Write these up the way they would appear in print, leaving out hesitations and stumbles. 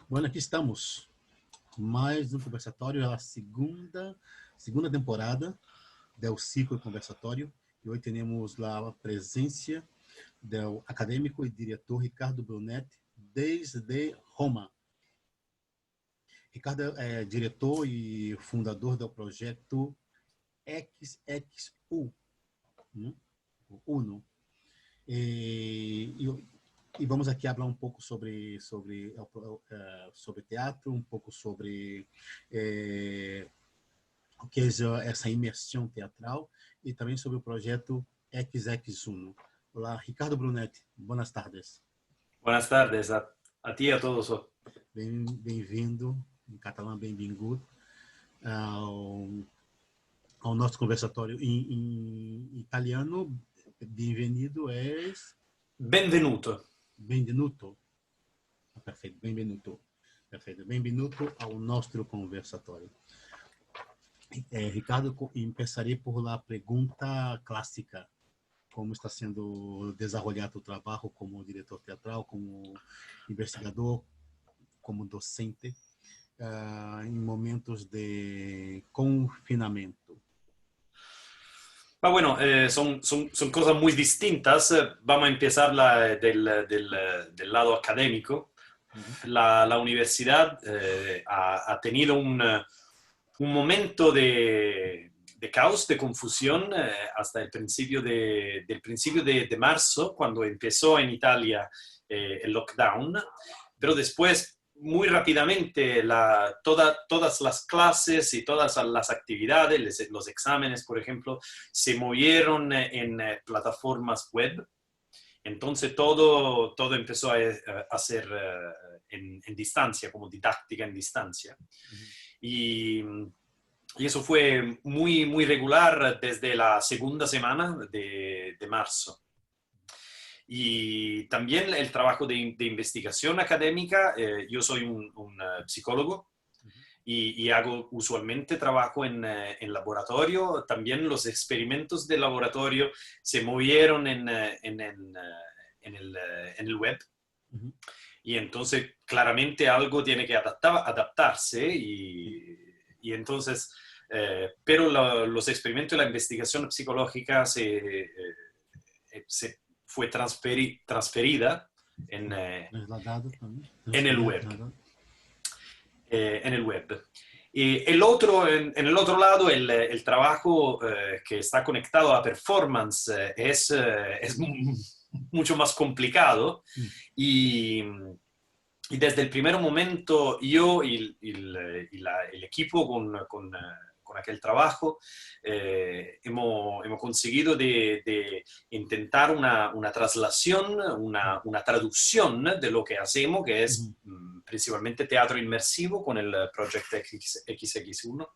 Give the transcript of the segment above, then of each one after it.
Bueno, aqui estamos. Mais um conversatório, a segunda temporada do ciclo conversatório. E hoje temos lá a presença do acadêmico e diretor Ricardo Brunetti, desde Roma. Ricardo é diretor e fundador do projeto XXU, né? Uno. E vamos aqui falar um pouco sobre teatro, um pouco sobre o que é essa imersão teatral e também sobre o projeto XX1. Olá, Ricardo Brunetti, boas tardes. Buenas tardes a ti y a todos. Bem-vindo, em catalão, bem-vindo ao nosso conversatório em italiano. Bem-vindo é... Benvenuto. Benvenuto. Perfeito, bem-vindo. Perfeito, bem-vindo ao nosso conversatório. Ricardo, começarei por a pergunta clássica. Como está sendo desenvolvido o trabalho como diretor teatral, como investigador, como docente, em momentos de confinamento? Bueno, son cosas muy distintas. Vamos a empezar del lado académico. La universidad ha tenido un momento de caos, de confusión, hasta el principio del principio de marzo, cuando empezó en Italia el lockdown, pero después muy rápidamente todas las clases y todas las actividades, los exámenes, por ejemplo, se movieron en plataformas web. Entonces todo empezó a ser en distancia, como didáctica en distancia. Y eso fue muy regular desde la segunda semana de marzo. Y también el trabajo de investigación académica. Yo soy un psicólogo y hago usualmente trabajo en laboratorio. También los experimentos de laboratorio se movieron en el web. Y entonces claramente algo tiene que adaptarse y entonces, pero los experimentos y la investigación psicológica se fue transferida en el web. En el web. Y en el otro lado, el trabajo que está conectado a performance es mucho más complicado y desde el primer momento yo y el equipo con aquel trabajo hemos conseguido de intentar una traslación, una traducción de lo que hacemos, que es principalmente teatro inmersivo con el Project XX1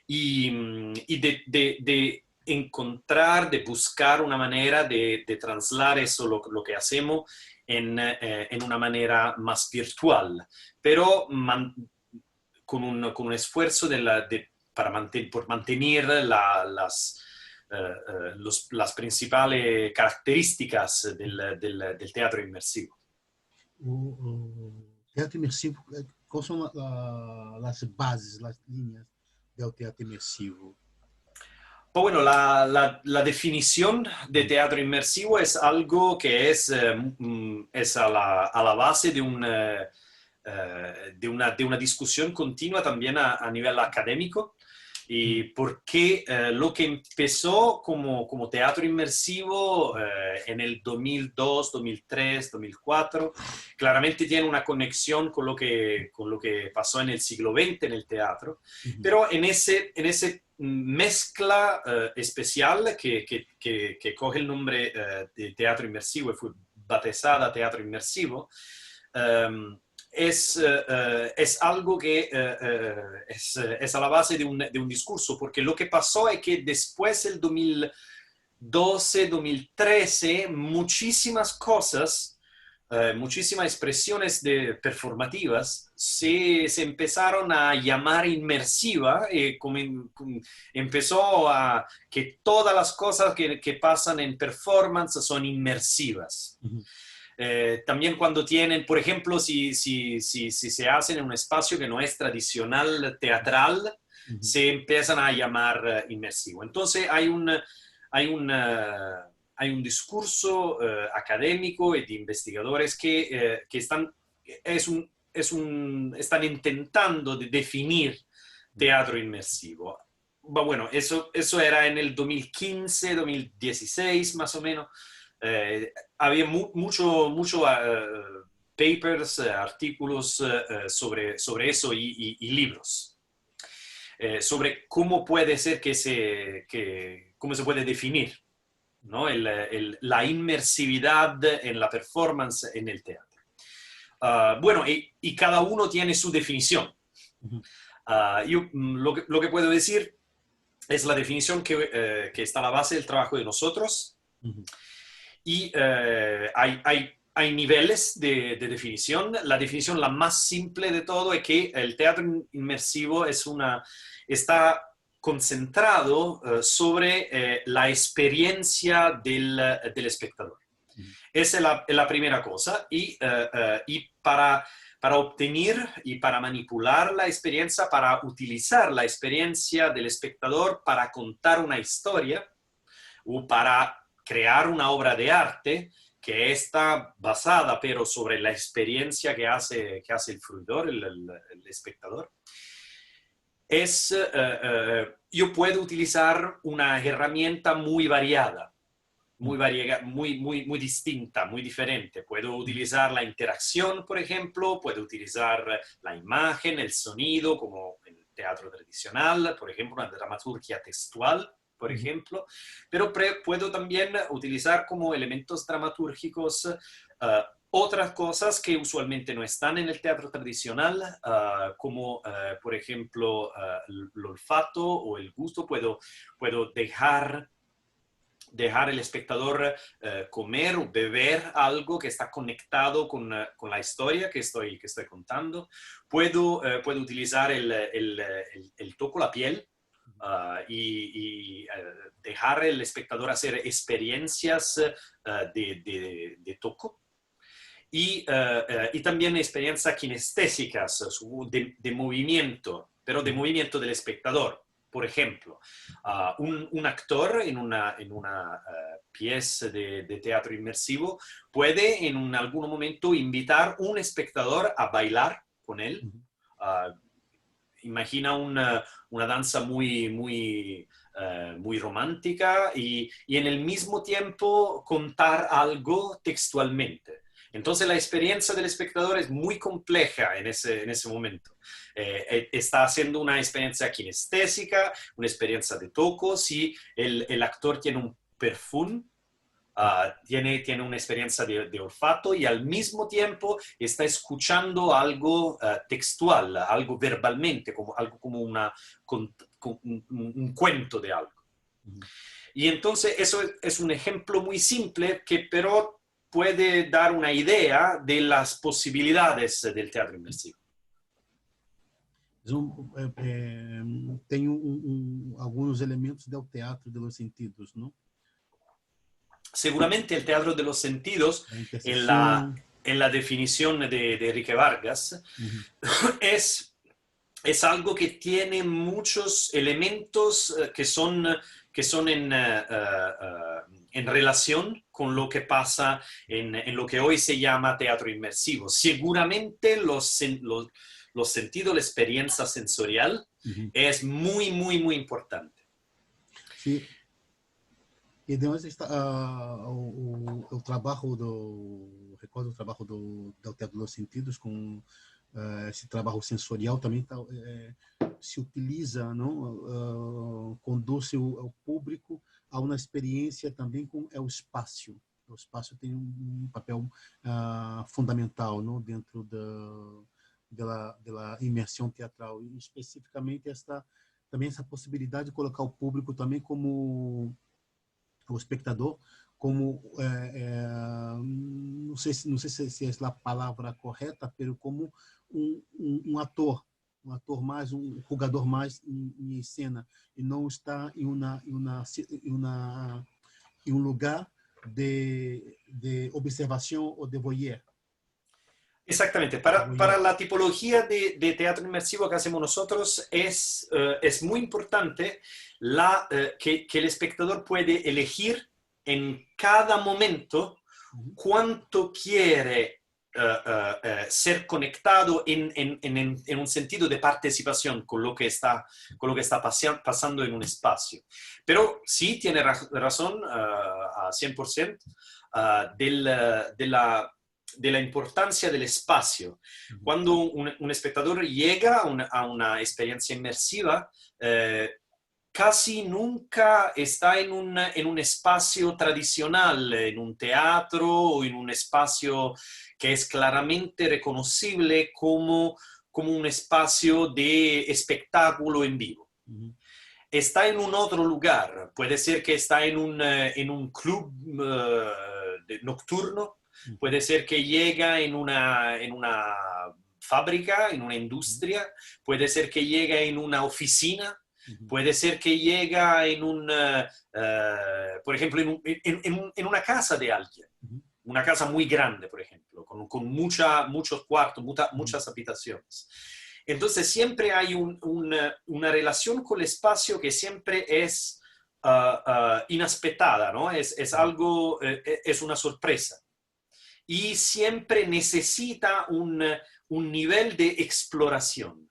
y de encontrar, de buscar una manera de trasladar eso, lo que hacemos, en una manera más virtual, pero con un esfuerzo por mantener las principales características del teatro inmersivo. Teatro imersivo, quais são as bases, as linhas do teatro imersivo? Bueno, la definición de teatro inmersivo es algo que es a la base de una discusión continua también a nivel académico. Y porque lo que empezó como teatro inmersivo en el 2002, 2003, 2004, claramente tiene una conexión con lo que pasó en el siglo XX en el teatro, pero en ese mezcla especial que coge el nombre de teatro inmersivo y fue bautizada teatro inmersivo, es algo que es a la base de un discurso, porque lo que pasó es que después del 2012, 2013, muchísimas cosas, muchísimas expresiones performativas se empezaron a llamar inmersiva, empezó a que todas las cosas que pasan en performance son inmersivas. También cuando tienen, por ejemplo, si se hacen en un espacio que no es tradicional teatral, se empiezan a llamar inmersivo. Entonces hay un, uh, hay un discurso académico y de investigadores que están, están intentando de definir teatro inmersivo. Bueno, eso era en el 2015, 2016 más o menos. Había mucho papers, artículos sobre eso y libros sobre cómo puede ser cómo se puede definir, ¿no? La inmersividad en la performance en el teatro. Bueno, y cada uno tiene su definición. Yo lo que puedo decir es la definición que está a la base del trabajo de nosotros. Y hay niveles de definición. La definición la más simple de todo es que el teatro inmersivo está concentrado sobre la experiencia del espectador. Esa es la primera cosa. Y para obtener y para manipular la experiencia, para utilizar la experiencia del espectador para contar una historia o para crear una obra de arte que está basada pero sobre la experiencia que hace el fruidor, el espectador, yo puedo utilizar una herramienta muy variada, muy distinta, muy diferente. Puedo utilizar la interacción, por ejemplo, puedo utilizar la imagen, el sonido, como en el teatro tradicional, por ejemplo, una dramaturgia textual, por ejemplo, pero puedo también utilizar como elementos dramatúrgicos otras cosas que usualmente no están en el teatro tradicional, como por ejemplo el olfato o el gusto. Puedo dejar el espectador comer o beber algo que está conectado con la historia que estoy contando. Puedo utilizar el toco, la piel, y dejar el espectador hacer experiencias de toco. Y también experiencias kinestésicas de movimiento, pero de movimiento del espectador. Por ejemplo, un actor en una pieza de teatro inmersivo puede en algún momento invitar a un espectador a bailar con él. Imagina una danza muy romántica y en el mismo tiempo contar algo textualmente. Entonces la experiencia del espectador es muy compleja en ese momento. Está haciendo una experiencia kinestésica, una experiencia de toco. Si el actor tiene un perfume, tiene una experiencia de olfato y al mismo tiempo está escuchando algo textual, algo verbalmente, algo como un cuento de algo. Y entonces eso es un ejemplo muy simple que pero puede dar una idea de las posibilidades del teatro inmersivo. Tem algunos elementos del teatro de los sentidos, ¿no? Seguramente el teatro de los sentidos, en la definición de Enrique Vargas, es algo que tiene muchos elementos que son en relación con lo que pasa en lo que hoy se llama teatro inmersivo. Seguramente los sentidos, la experiencia sensorial es muy importante. Sí. E de onde está o trabalho recordo o trabalho do Teatro dos Sentidos com esse trabalho sensorial também se utiliza, não? Conduz o público a uma experiência também com o espaço. O espaço tem papel fundamental, não? Dentro da imersão teatral e especificamente também essa possibilidade de colocar o público também como o espectador como não sei se é a palavra correta, pero como um ator mais, um jogador mais em cena e não está em um lugar de observación o de voyeur. Exactamente. Para la tipología de teatro inmersivo que hacemos nosotros es muy importante que el espectador puede elegir en cada momento cuánto quiere ser conectado en un sentido de participación con lo que está pasando en un espacio. Pero sí tiene razón a 100% de la importancia del espacio. Cuando un espectador llega a una experiencia inmersiva, casi nunca está en un espacio tradicional, en un teatro o en un espacio que es claramente reconocible como un espacio de espectáculo en vivo. Está en un otro lugar, puede ser que está en un club nocturno, puede ser que llega en una fábrica, en una industria, puede ser que llega en una oficina, puede ser que llega por ejemplo, en una casa de alguien, una casa muy grande, por ejemplo, con muchos cuartos, muchas habitaciones. Entonces siempre hay una relación con el espacio que siempre es inesperada, ¿no? Es algo, es una sorpresa. Y siempre necesita un nivel de exploración.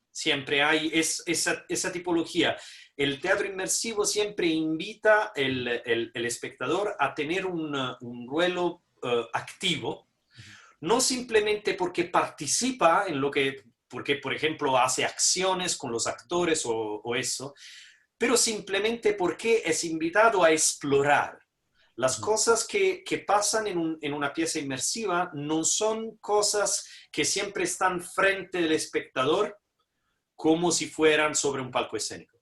Siempre hay esa tipología. El teatro inmersivo siempre invita el espectador a tener un duelo activo, no simplemente porque participa en porque, por ejemplo, hace acciones con los actores o eso, pero simplemente porque es invitado a explorar. Las cosas que pasan en una pieza inmersiva no son cosas que siempre están frente del espectador como si fueran sobre un palco escénico.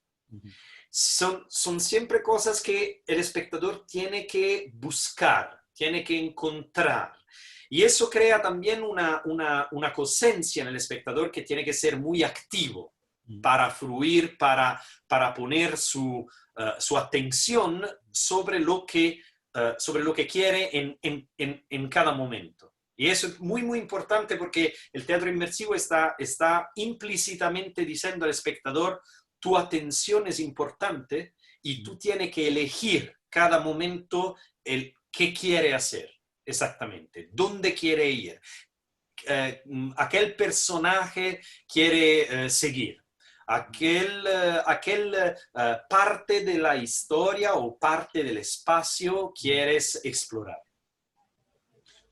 Son siempre cosas que el espectador tiene que buscar, tiene que encontrar. Y eso crea también una cosencia en el espectador que tiene que ser muy activo para fluir, para poner su atención sobre lo que quiere en cada momento. Y eso es muy, muy importante porque el teatro inmersivo está implícitamente diciendo al espectador: tu atención es importante y tú tienes que elegir cada momento el qué quiere hacer exactamente, dónde quiere ir, aquel personaje quiere seguir. Aquel parte de la historia o parte del espacio quieres explorar.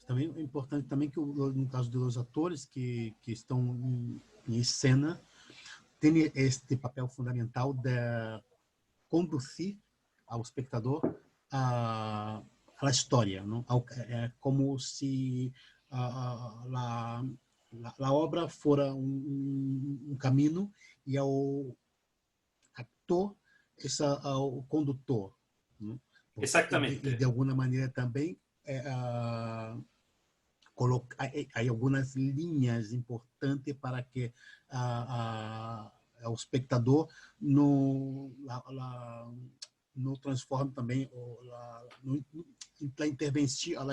Também é importante também que, no caso dos atores que estão em cena, tem este papel fundamental de conduzir ao espectador a história, não? É como se a obra fora um caminho e ao actor o condutor, não? Exactamente. E de alguma maneira também há algumas linhas importantes para que o espectador não transforme também a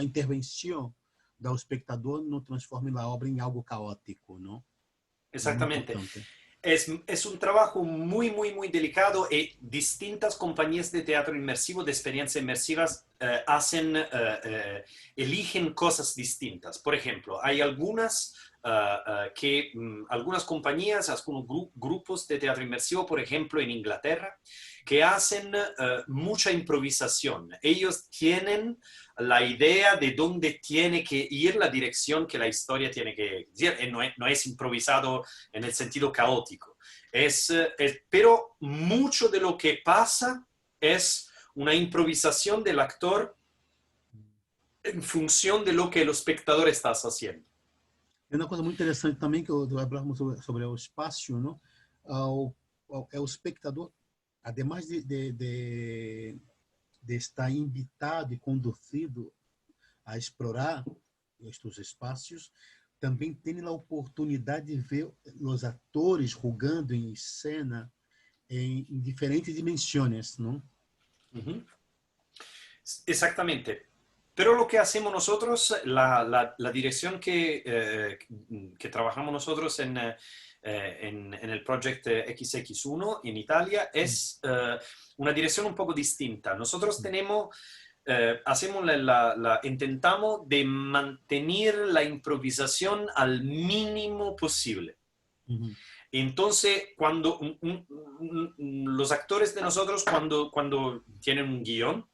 intervenção do espectador não transforme a obra em algo caótico, não? Exactamente. Es un trabajo muy, muy, muy delicado y distintas compañías de teatro inmersivo, de experiencias inmersivas, eligen cosas distintas. Por ejemplo, hay algunas compañías, algunos grupos de teatro inmersivo, por ejemplo, en Inglaterra, que hacen mucha improvisación. Ellos tienen la idea de dónde tiene que ir, la dirección que la historia tiene que ir. No es improvisado en el sentido caótico. Pero mucho de lo que pasa es una improvisación del actor en función de lo que el espectador está haciendo. É uma coisa muito interessante também que falamos sobre o espaço, não? É o espectador, además de estar invitado e conduzido a explorar estes espaços, também tem a oportunidade de ver os atores jogando em cena em diferentes dimensões, não? Exactamente. Pero lo que hacemos nosotros, la dirección que trabajamos nosotros en el proyecto XX1 en Italia es una dirección un poco distinta. Nosotros hacemos intentamos de mantener la improvisación al mínimo posible. Entonces, cuando los actores de nosotros, cuando tienen un guión,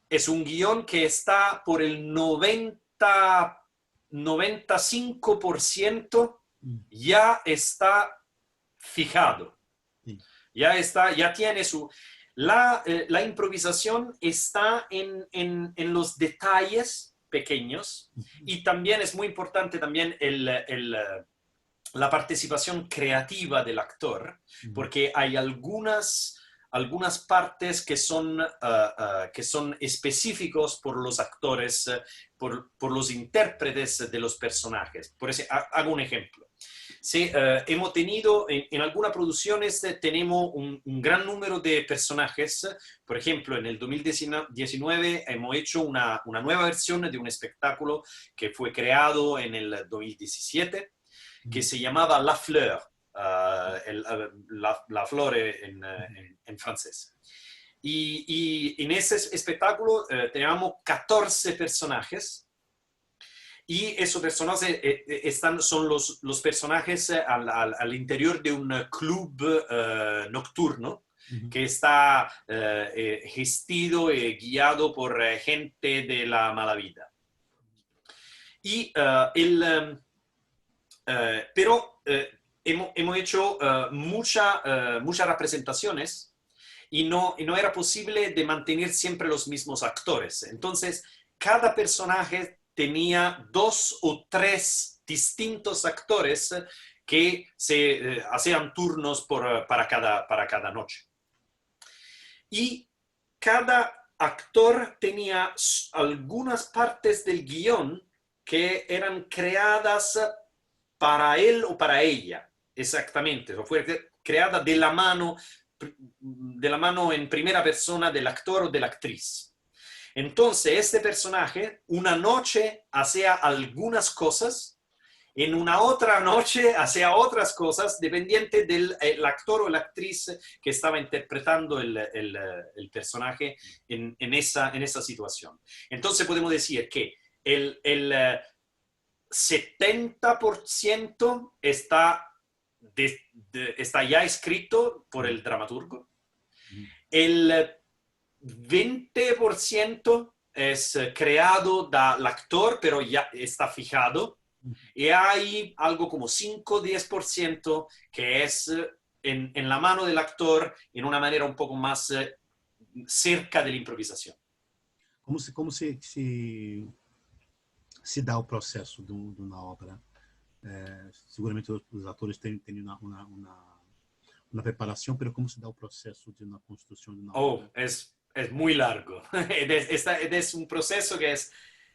es un guión que está por el 95% ya está fijado. Ya tiene su... La improvisación está en los detalles pequeños y también es muy importante también la participación creativa del actor, porque hay algunas partes que son específicos por los actores, por los intérpretes de los personajes. Por eso, hago un ejemplo. Sí, hemos tenido, en algunas producciones tenemos un gran número de personajes. Por ejemplo, en el 2019 hemos hecho una nueva versión de un espectáculo que fue creado en el 2017, que se llamaba La Fleur, la flor en francés. Y en ese espectáculo teníamos 14 personajes. Y esos personajes son los personajes al interior de un club nocturno que está gestido y guiado por gente de la mala vida. Pero hemos hecho muchas representaciones y no era posible de mantener siempre los mismos actores. Entonces, cada personaje tenía 2 o 3 distintos actores que se hacían turnos para cada noche. Y cada actor tenía algunas partes del guión que eran creadas para él o para ella, exactamente. Fue creada de la mano en primera persona del actor o de la actriz. Entonces, este personaje, una noche hacía algunas cosas, en una otra noche hacía otras cosas, dependiente del actor o la actriz que estaba interpretando el personaje en esa situación. Entonces, podemos decir que el 70% está ya escrito por el dramaturgo. El 20% es creado del actor, pero ya está fijado. Y hay algo como 5-10% que es en la mano del actor en una manera un poco más cerca de la improvisación. Como se dá o processo de uma obra? Seguramente os atores têm uma preparação, mas como se dá o processo de uma construção de uma obra? Es muy largo. Es un proceso que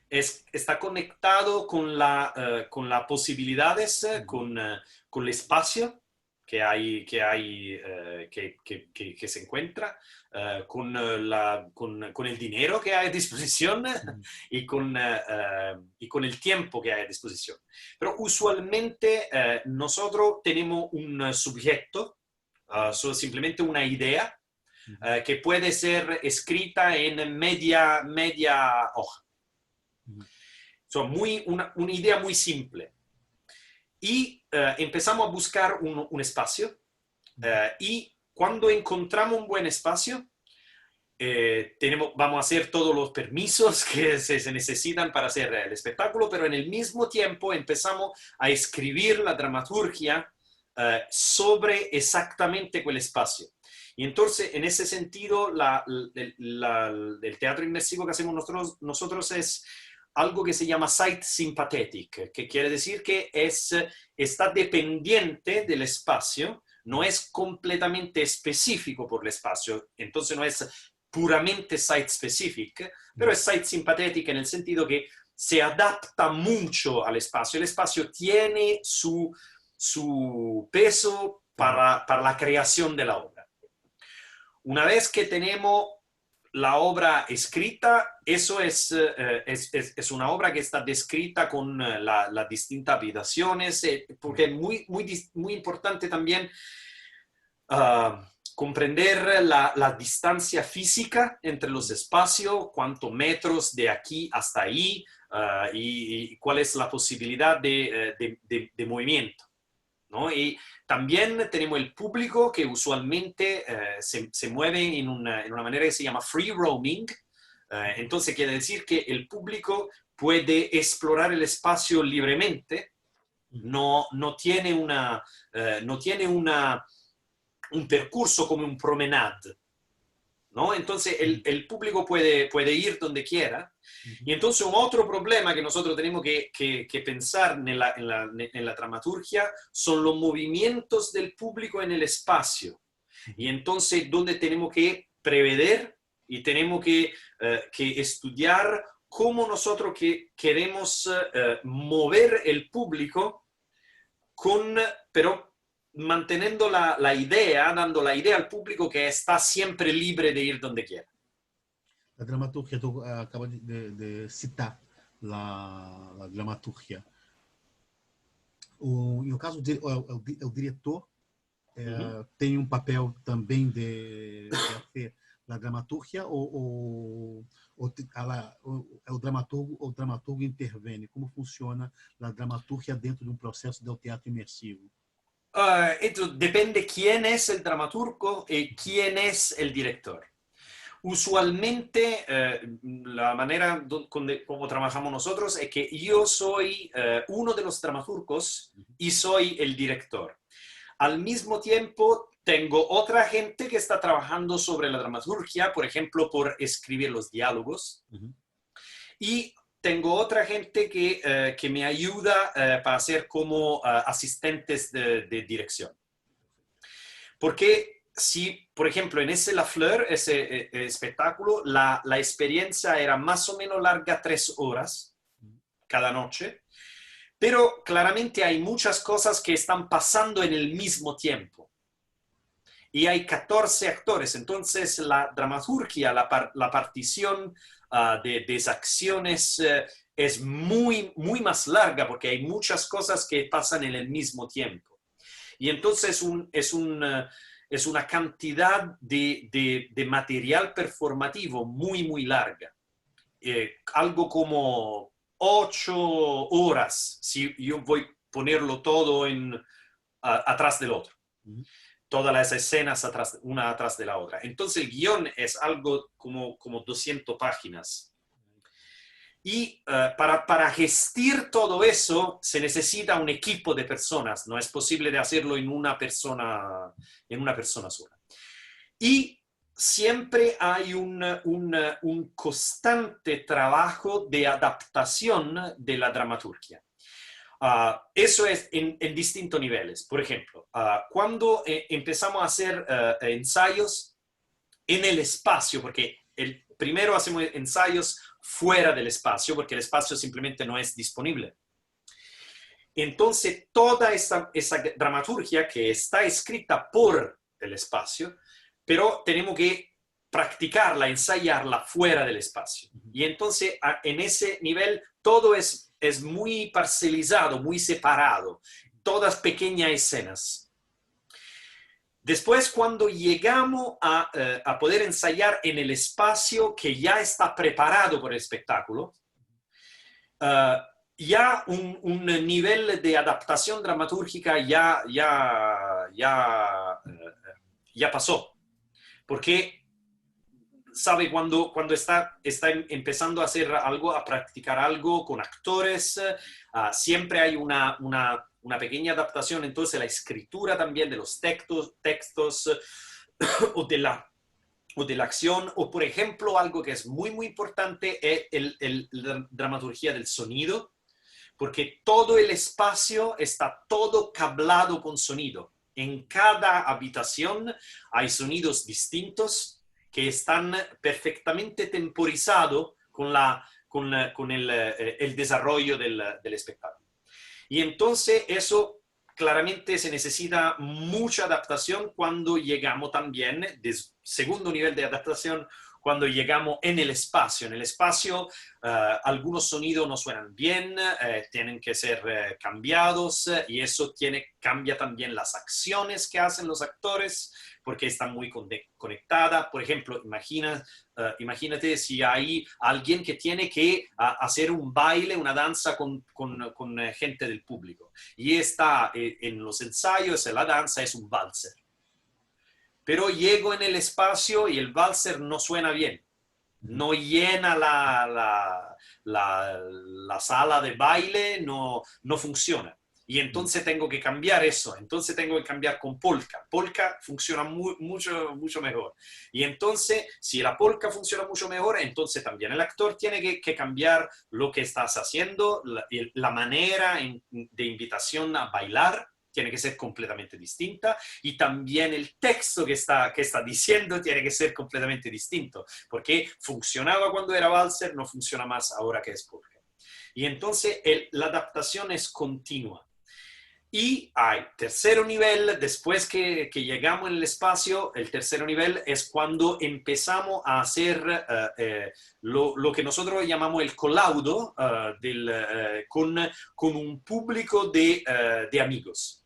está conectado con las posibilidades, con el espacio que se encuentra, con el dinero que hay a disposición y con el tiempo que hay a disposición. Pero usualmente nosotros tenemos un sujeto, simplemente una idea, que puede ser escrita en media hoja. Una idea muy simple. Y empezamos a buscar un espacio y cuando encontramos un buen espacio, vamos a hacer todos los permisos que se necesitan para hacer el espectáculo, pero en el mismo tiempo empezamos a escribir la dramaturgia sobre exactamente aquel espacio. Y entonces, en ese sentido, el teatro inmersivo que hacemos nosotros es algo que se llama site sympathetic, que quiere decir que está dependiente del espacio, no es completamente específico por el espacio, entonces no es puramente site specific, pero es site sympathetic en el sentido que se adapta mucho al espacio. El espacio tiene su peso para la creación de la obra. Una vez que tenemos la obra escrita, eso es una obra que está descrita con las distintas habitaciones, porque es muy importante también comprender la distancia física entre los espacios, cuántos metros de aquí hasta ahí, y cuál es la posibilidad de movimiento, ¿no? Y también tenemos el público que usualmente se mueve en una manera que se llama free roaming. Entonces quiere decir que el público puede explorar el espacio libremente, no tiene un percurso como un promenade, ¿no? Entonces el público puede ir donde quiera. Y entonces un otro problema que nosotros tenemos que pensar en la dramaturgia son los movimientos del público en el espacio. Y entonces donde tenemos que prever y tenemos que estudiar cómo nosotros queremos mover el público pero manteniendo la idea, dando la idea al público que está siempre libre de ir donde quiera. La dramaturgia, tú acabas de citar la dramaturgia. No caso, o diretor tem papel também de hacer a dramaturgia ou o dramaturgo intervém? Como funciona a dramaturgia dentro de processo de teatro imersivo? Entonces, depende quién es el dramaturgo y quién es el director. Usualmente, la manera como trabajamos nosotros es que yo soy uno de los dramaturgos y soy el director. Al mismo tiempo, tengo otra gente que está trabajando sobre la dramaturgia, por ejemplo, por escribir los diálogos. Y tengo otra gente que me ayuda para ser como asistentes de dirección. Porque si, por ejemplo, en ese La Fleur, ese espectáculo, la experiencia era más o menos larga 3 horas cada noche, pero claramente hay muchas cosas que están pasando en el mismo tiempo. Y hay 14 actores, entonces la dramaturgia, la partición de acciones es muy más larga porque hay muchas cosas que pasan en el mismo tiempo. Y entonces es una cantidad de material performativo muy larga. Algo como 8 horas, si yo voy a ponerlo todo atrás del otro. Todas las escenas una atrás de la otra. Entonces el guión es algo como 200 páginas. Y para gestir todo eso se necesita un equipo de personas. No es posible de hacerlo en una persona sola. Y siempre hay un constante trabajo de adaptación de la dramaturgia. Eso es en distintos niveles. Por ejemplo, cuando empezamos a hacer ensayos en el espacio, porque primero hacemos ensayos fuera del espacio, porque el espacio simplemente no es disponible. Entonces, toda esa dramaturgia que está escrita por el espacio, pero tenemos que practicarla, ensayarla fuera del espacio. Y entonces, en ese nivel, todo es muy parcelizado, muy separado, todas pequeñas escenas. Después, cuando llegamos a poder ensayar en el espacio que ya está preparado por el espectáculo, ya un nivel de adaptación dramatúrgica ya pasó. Porque sabe cuando está empezando a hacer algo, a practicar algo con actores, siempre hay una pequeña adaptación, entonces la escritura también de los textos o de la acción, o por ejemplo algo que es muy importante es la dramaturgia del sonido, porque todo el espacio está todo cablado con sonido. En cada habitación hay sonidos distintos que están perfectamente temporizados con el desarrollo del espectáculo. Y entonces eso claramente se necesita mucha adaptación cuando llegamos también, de segundo nivel de adaptación, cuando llegamos en el espacio. En el espacio, algunos sonidos no suenan bien, tienen que ser cambiados, y eso cambia también las acciones que hacen los actores, porque están muy conectadas. Por ejemplo, imagínate si hay alguien que tiene que hacer un baile, una danza con gente del público, y está en los ensayos, la danza es un valser. Pero llego en el espacio y el valser no suena bien, no llena la sala de baile, no funciona. Y entonces tengo que cambiar eso, entonces tengo que cambiar con polka. Polka funciona mucho mejor. Y entonces, si la polka funciona mucho mejor, entonces también el actor tiene que cambiar lo que estás haciendo, la manera de invitación a bailar tiene que ser completamente distinta, y también el texto que está diciendo tiene que ser completamente distinto, porque funcionaba cuando era valser, no funciona más ahora que es polka. Y entonces la adaptación es continua. Y hay tercer nivel, después que llegamos en el espacio, el tercer nivel es cuando empezamos a hacer lo que nosotros llamamos el collaudo con un público de amigos.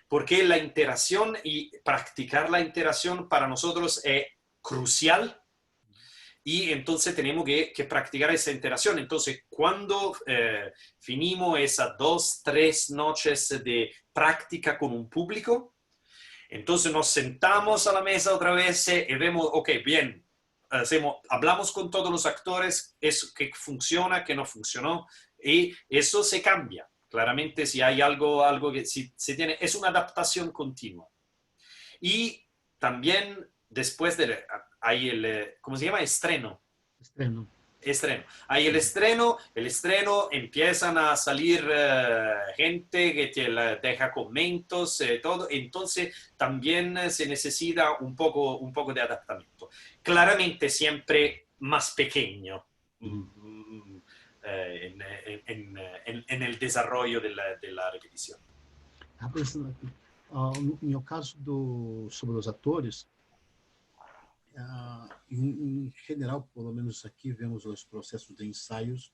Porque la interacción y practicar la interacción para nosotros es crucial, y entonces tenemos que practicar esa interacción. Entonces, cuando finimos esas 2, 3 noches de práctica con un público, entonces nos sentamos a la mesa otra vez y vemos, ok, bien, hablamos con todos los actores, eso que funciona, que no funcionó, y eso se cambia. Claramente, si hay algo que se tiene, es una adaptación continua. Y también después hay ¿cómo se llama? Estreno. Hay el estreno empiezan a salir gente que te deja comentarios, todo. Entonces también se necesita un poco de adaptamiento. Claramente siempre más pequeño. En el desarrollo de la repetición. No meu caso sobre os atores, em general, pelo menos aqui, vemos os processos de ensaios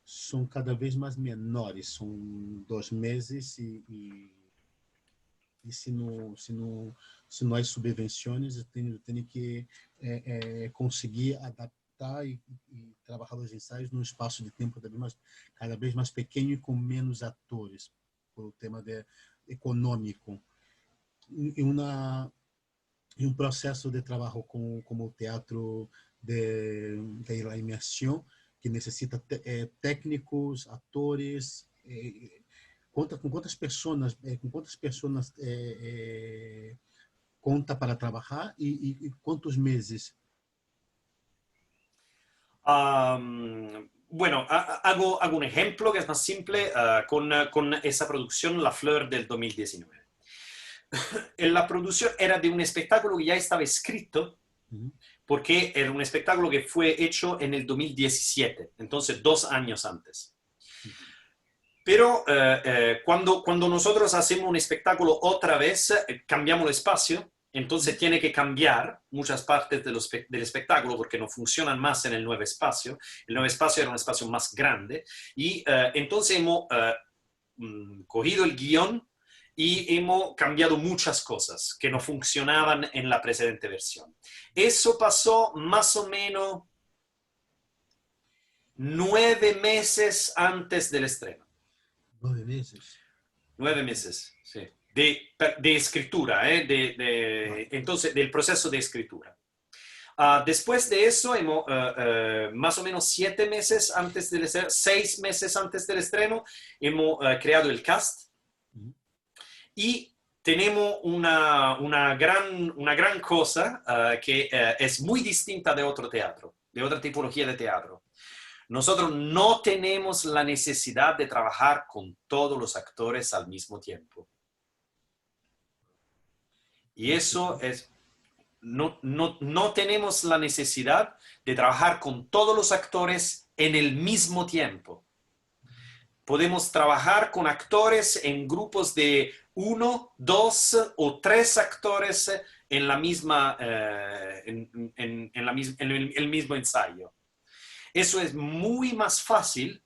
são cada vez mais menores, são 2 meses, e se não há subvenções, eu tenho que conseguir adaptar e trabalhar os ensaios num espaço de tempo cada vez mais pequeno e com menos atores, por o tema econômico. E um processo de trabalho como o teatro de la imersão, que necessita técnicos, atores, com quantas pessoas conta para trabalhar, e quantos meses? Bueno, hago un ejemplo que es más simple con esa producción La Fleur del 2019. La producción era de un espectáculo que ya estaba escrito, porque era un espectáculo que fue hecho en el 2017, entonces 2 años antes. Pero cuando nosotros hacemos un espectáculo otra vez, cambiamos el espacio, entonces tiene que cambiar muchas partes del espectáculo porque no funcionan más en el nuevo espacio. El nuevo espacio era un espacio más grande, y entonces hemos cogido el guión y hemos cambiado muchas cosas que no funcionaban en la precedente versión. Eso pasó más o menos 9 meses antes del estreno. 9 meses. 9 meses, sí. De escritura, entonces del proceso de escritura. Después de eso, hemos, más o menos 7 meses antes del estreno, 6 meses antes del estreno, hemos creado el cast, y tenemos una gran cosa que es muy distinta de otro teatro, de otra tipología de teatro. Nosotros no tenemos la necesidad de trabajar con todos los actores al mismo tiempo. Y eso es, no tenemos la necesidad de trabajar con todos los actores en el mismo tiempo. podemos trabajar con actores en grupos de 1, 2 o 3 actores en la misma, en el mismo ensayo. Eso es muy más fácil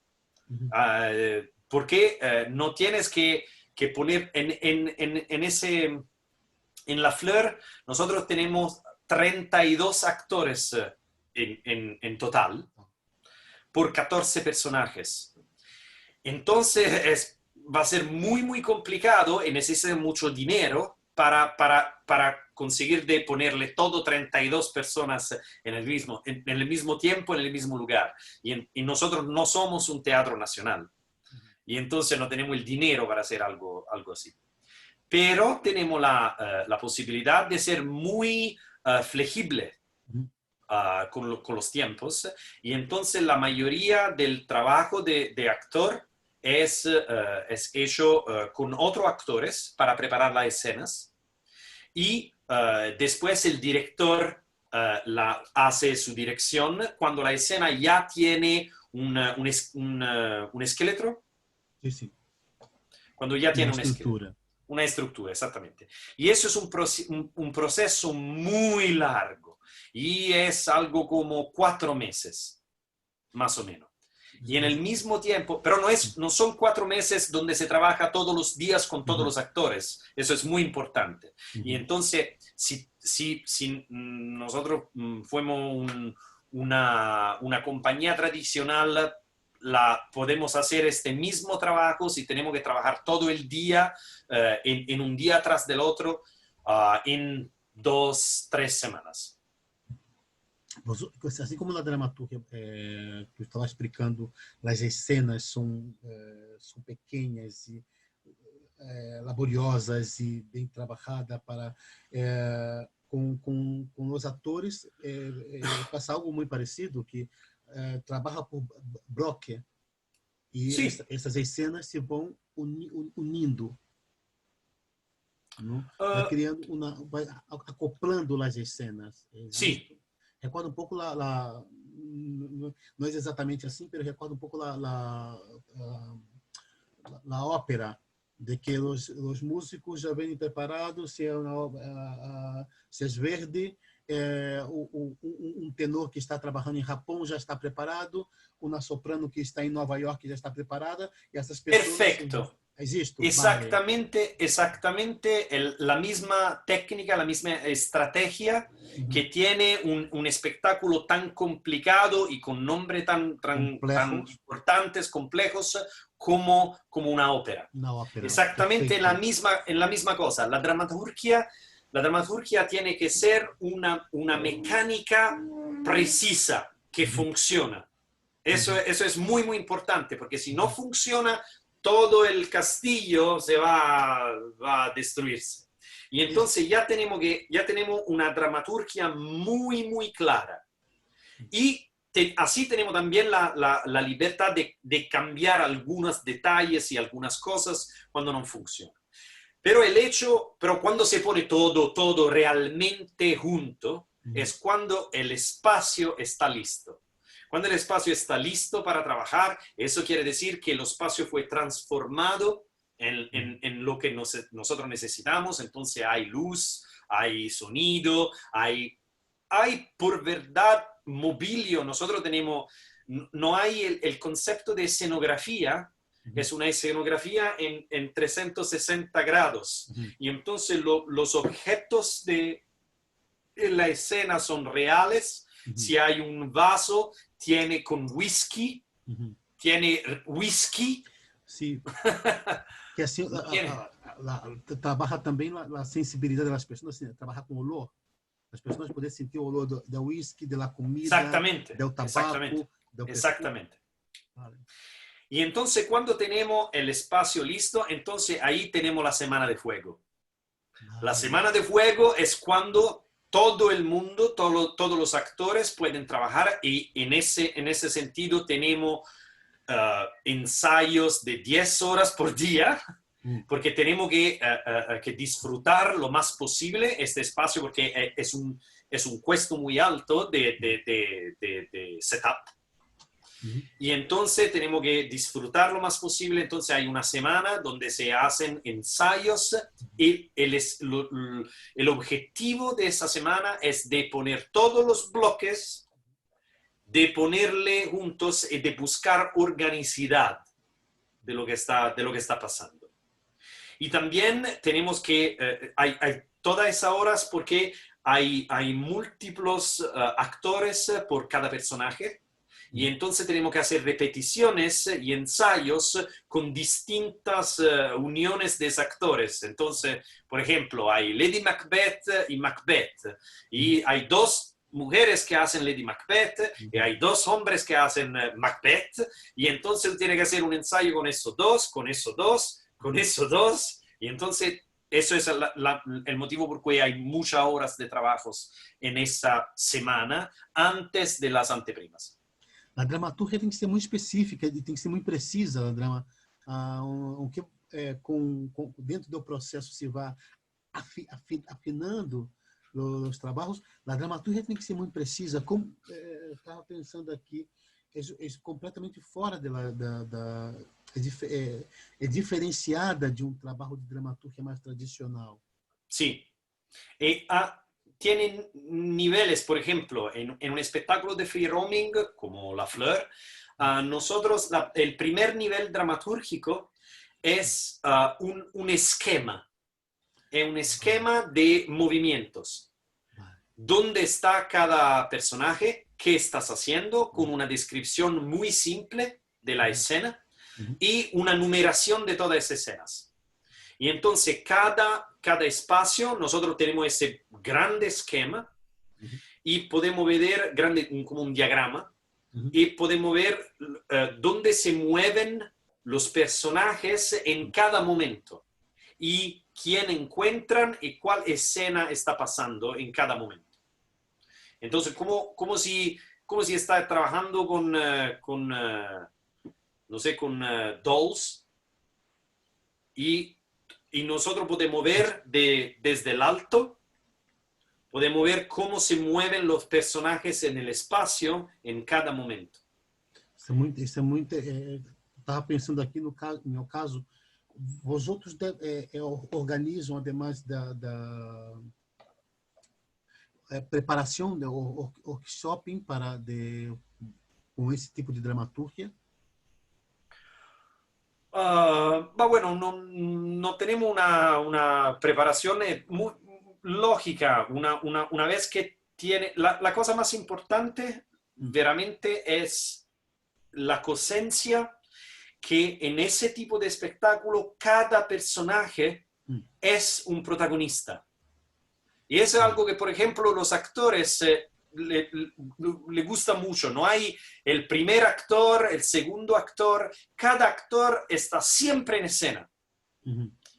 porque no tienes que poner en La Fleur. Nosotros tenemos 32 actores en total por 14 personajes. Entonces va a ser muy, muy complicado y necesita mucho dinero para conseguir de ponerle todo 32 personas en el mismo tiempo, en el mismo lugar. Y nosotros no somos un teatro nacional. Y entonces no tenemos el dinero para hacer algo así. Pero tenemos la posibilidad de ser muy flexible con los tiempos. Y entonces la mayoría del trabajo de actor es hecho con otros actores para preparar las escenas. Y después el director hace su dirección cuando la escena ya tiene un esqueleto. Sí, sí. Cuando ya tiene una estructura. Una estructura, exactamente. Y eso es un proceso muy largo. Y es algo como 4 meses, más o menos. Y en el mismo tiempo, pero no son 4 meses donde se trabaja todos los días con todos los actores. Eso es muy importante. Y entonces, si nosotros fuimos una compañía tradicional, podemos hacer este mismo trabajo si tenemos que trabajar todo el día, en un día tras del otro, en 2, 3 semanas. Assim como na dramaturgia, tu estava explicando, as cenas são pequenas e laboriosas e bem trabalhadas para com os atores, passa algo muito parecido, que trabalha por bloco e Sí. essas cenas se vão unindo, não? Vai criando vai acoplando as cenas. Sí. Recorda um pouco não é exatamente assim, mas recorda um pouco a ópera, de que os músicos já vêm preparados, se é verde, um tenor que está trabalhando em Japão já está preparado, uma soprano que está em Nova York já está preparada, e essas pessoas... Perfecto. Exactamente la misma técnica, la misma estrategia que tiene un espectáculo tan complicado y con nombres tan importantes, complejos, como una ópera. Exactamente en la misma cosa. La dramaturgia tiene que ser una mecánica precisa que funciona. Eso es muy, muy importante, porque si no funciona, todo el castillo se va a destruirse. Y entonces ya tenemos una dramaturgia muy, muy clara. Y así tenemos también la libertad de cambiar algunos detalles y algunas cosas cuando no funcionan. Pero cuando se pone todo realmente junto, es cuando el espacio está listo. Cuando el espacio está listo para trabajar, eso quiere decir que el espacio fue transformado en lo que nosotros necesitamos. Entonces hay luz, hay sonido, hay por verdad mobilio. Nosotros tenemos, no hay el concepto de escenografía, es una escenografía en 360 grados. Y entonces los objetos de la escena son reales. Si hay un vaso, tiene con whisky, tiene whisky. Sí. Que assim, trabalha também a sensibilidade das pessoas, assim, trabalhar com olor. As pessoas poderem sentir o olor do whisky, da comida, do tabaco. Exactamente. Vale. Y entonces cuando tenemos el espacio listo, entonces ahí tenemos la Semana de Fuego. La Semana de Fuego es cuando todo el mundo, todos los actores pueden trabajar, y en ese sentido tenemos ensayos de 10 horas por día, porque tenemos que disfrutar lo más posible este espacio, porque es un costo muy alto de setup. Y entonces tenemos que disfrutar lo más posible. Entonces hay una semana donde se hacen ensayos y el objetivo de esa semana es de poner todos los bloques, de ponerle juntos y de buscar organicidad de lo que está pasando. Y también tenemos que, hay todas esas horas porque hay múltiples actores por cada personaje. Y entonces tenemos que hacer repeticiones y ensayos con distintas uniones de actores. Entonces, por ejemplo, hay Lady Macbeth y Macbeth. Y hay dos mujeres que hacen Lady Macbeth y hay dos hombres que hacen Macbeth. Y entonces tiene que hacer un ensayo con esos dos, con esos dos, con esos dos. Y entonces eso es el motivo por qué hay muchas horas de trabajos en esa semana antes de las anteprimas. A dramaturgia tem que ser muito específica e tem que ser muito precisa. Dentro do processo se vai afinando os trabalhos. A dramaturgia tem que ser muito precisa. Como estava pensando aqui, é completamente fora é diferenciada de trabalho de dramaturgia mais tradicional. Sí. Tienen niveles, por ejemplo, en un espectáculo de free roaming como La Fleur, nosotros el primer nivel dramatúrgico es un esquema, es un esquema de movimientos. ¿Dónde está cada personaje? ¿Qué estás haciendo? Con una descripción muy simple de la escena y una numeración de todas esas escenas. Y entonces cada espacio, nosotros tenemos ese grande esquema y podemos ver como un diagrama y podemos ver dónde se mueven los personajes en cada momento y quién encuentran y cuál escena está pasando en cada momento. Entonces, como si está trabajando con dolls y nosotros podemos ver desde el alto, podemos ver cómo se mueven los personajes en el espacio en cada momento. Estava pensando aqui no meu caso, os outros organizam, ademais da preparação do workshop com esse tipo de dramaturgia. Bueno, no tenemos una preparación muy lógica. Una vez que tiene... La cosa más importante veramente es la coherencia, que en ese tipo de espectáculo cada personaje es un protagonista. Y eso es algo que, por ejemplo, los actores le gusta mucho. No hay el primer actor, el segundo actor. Cada actor está siempre en escena.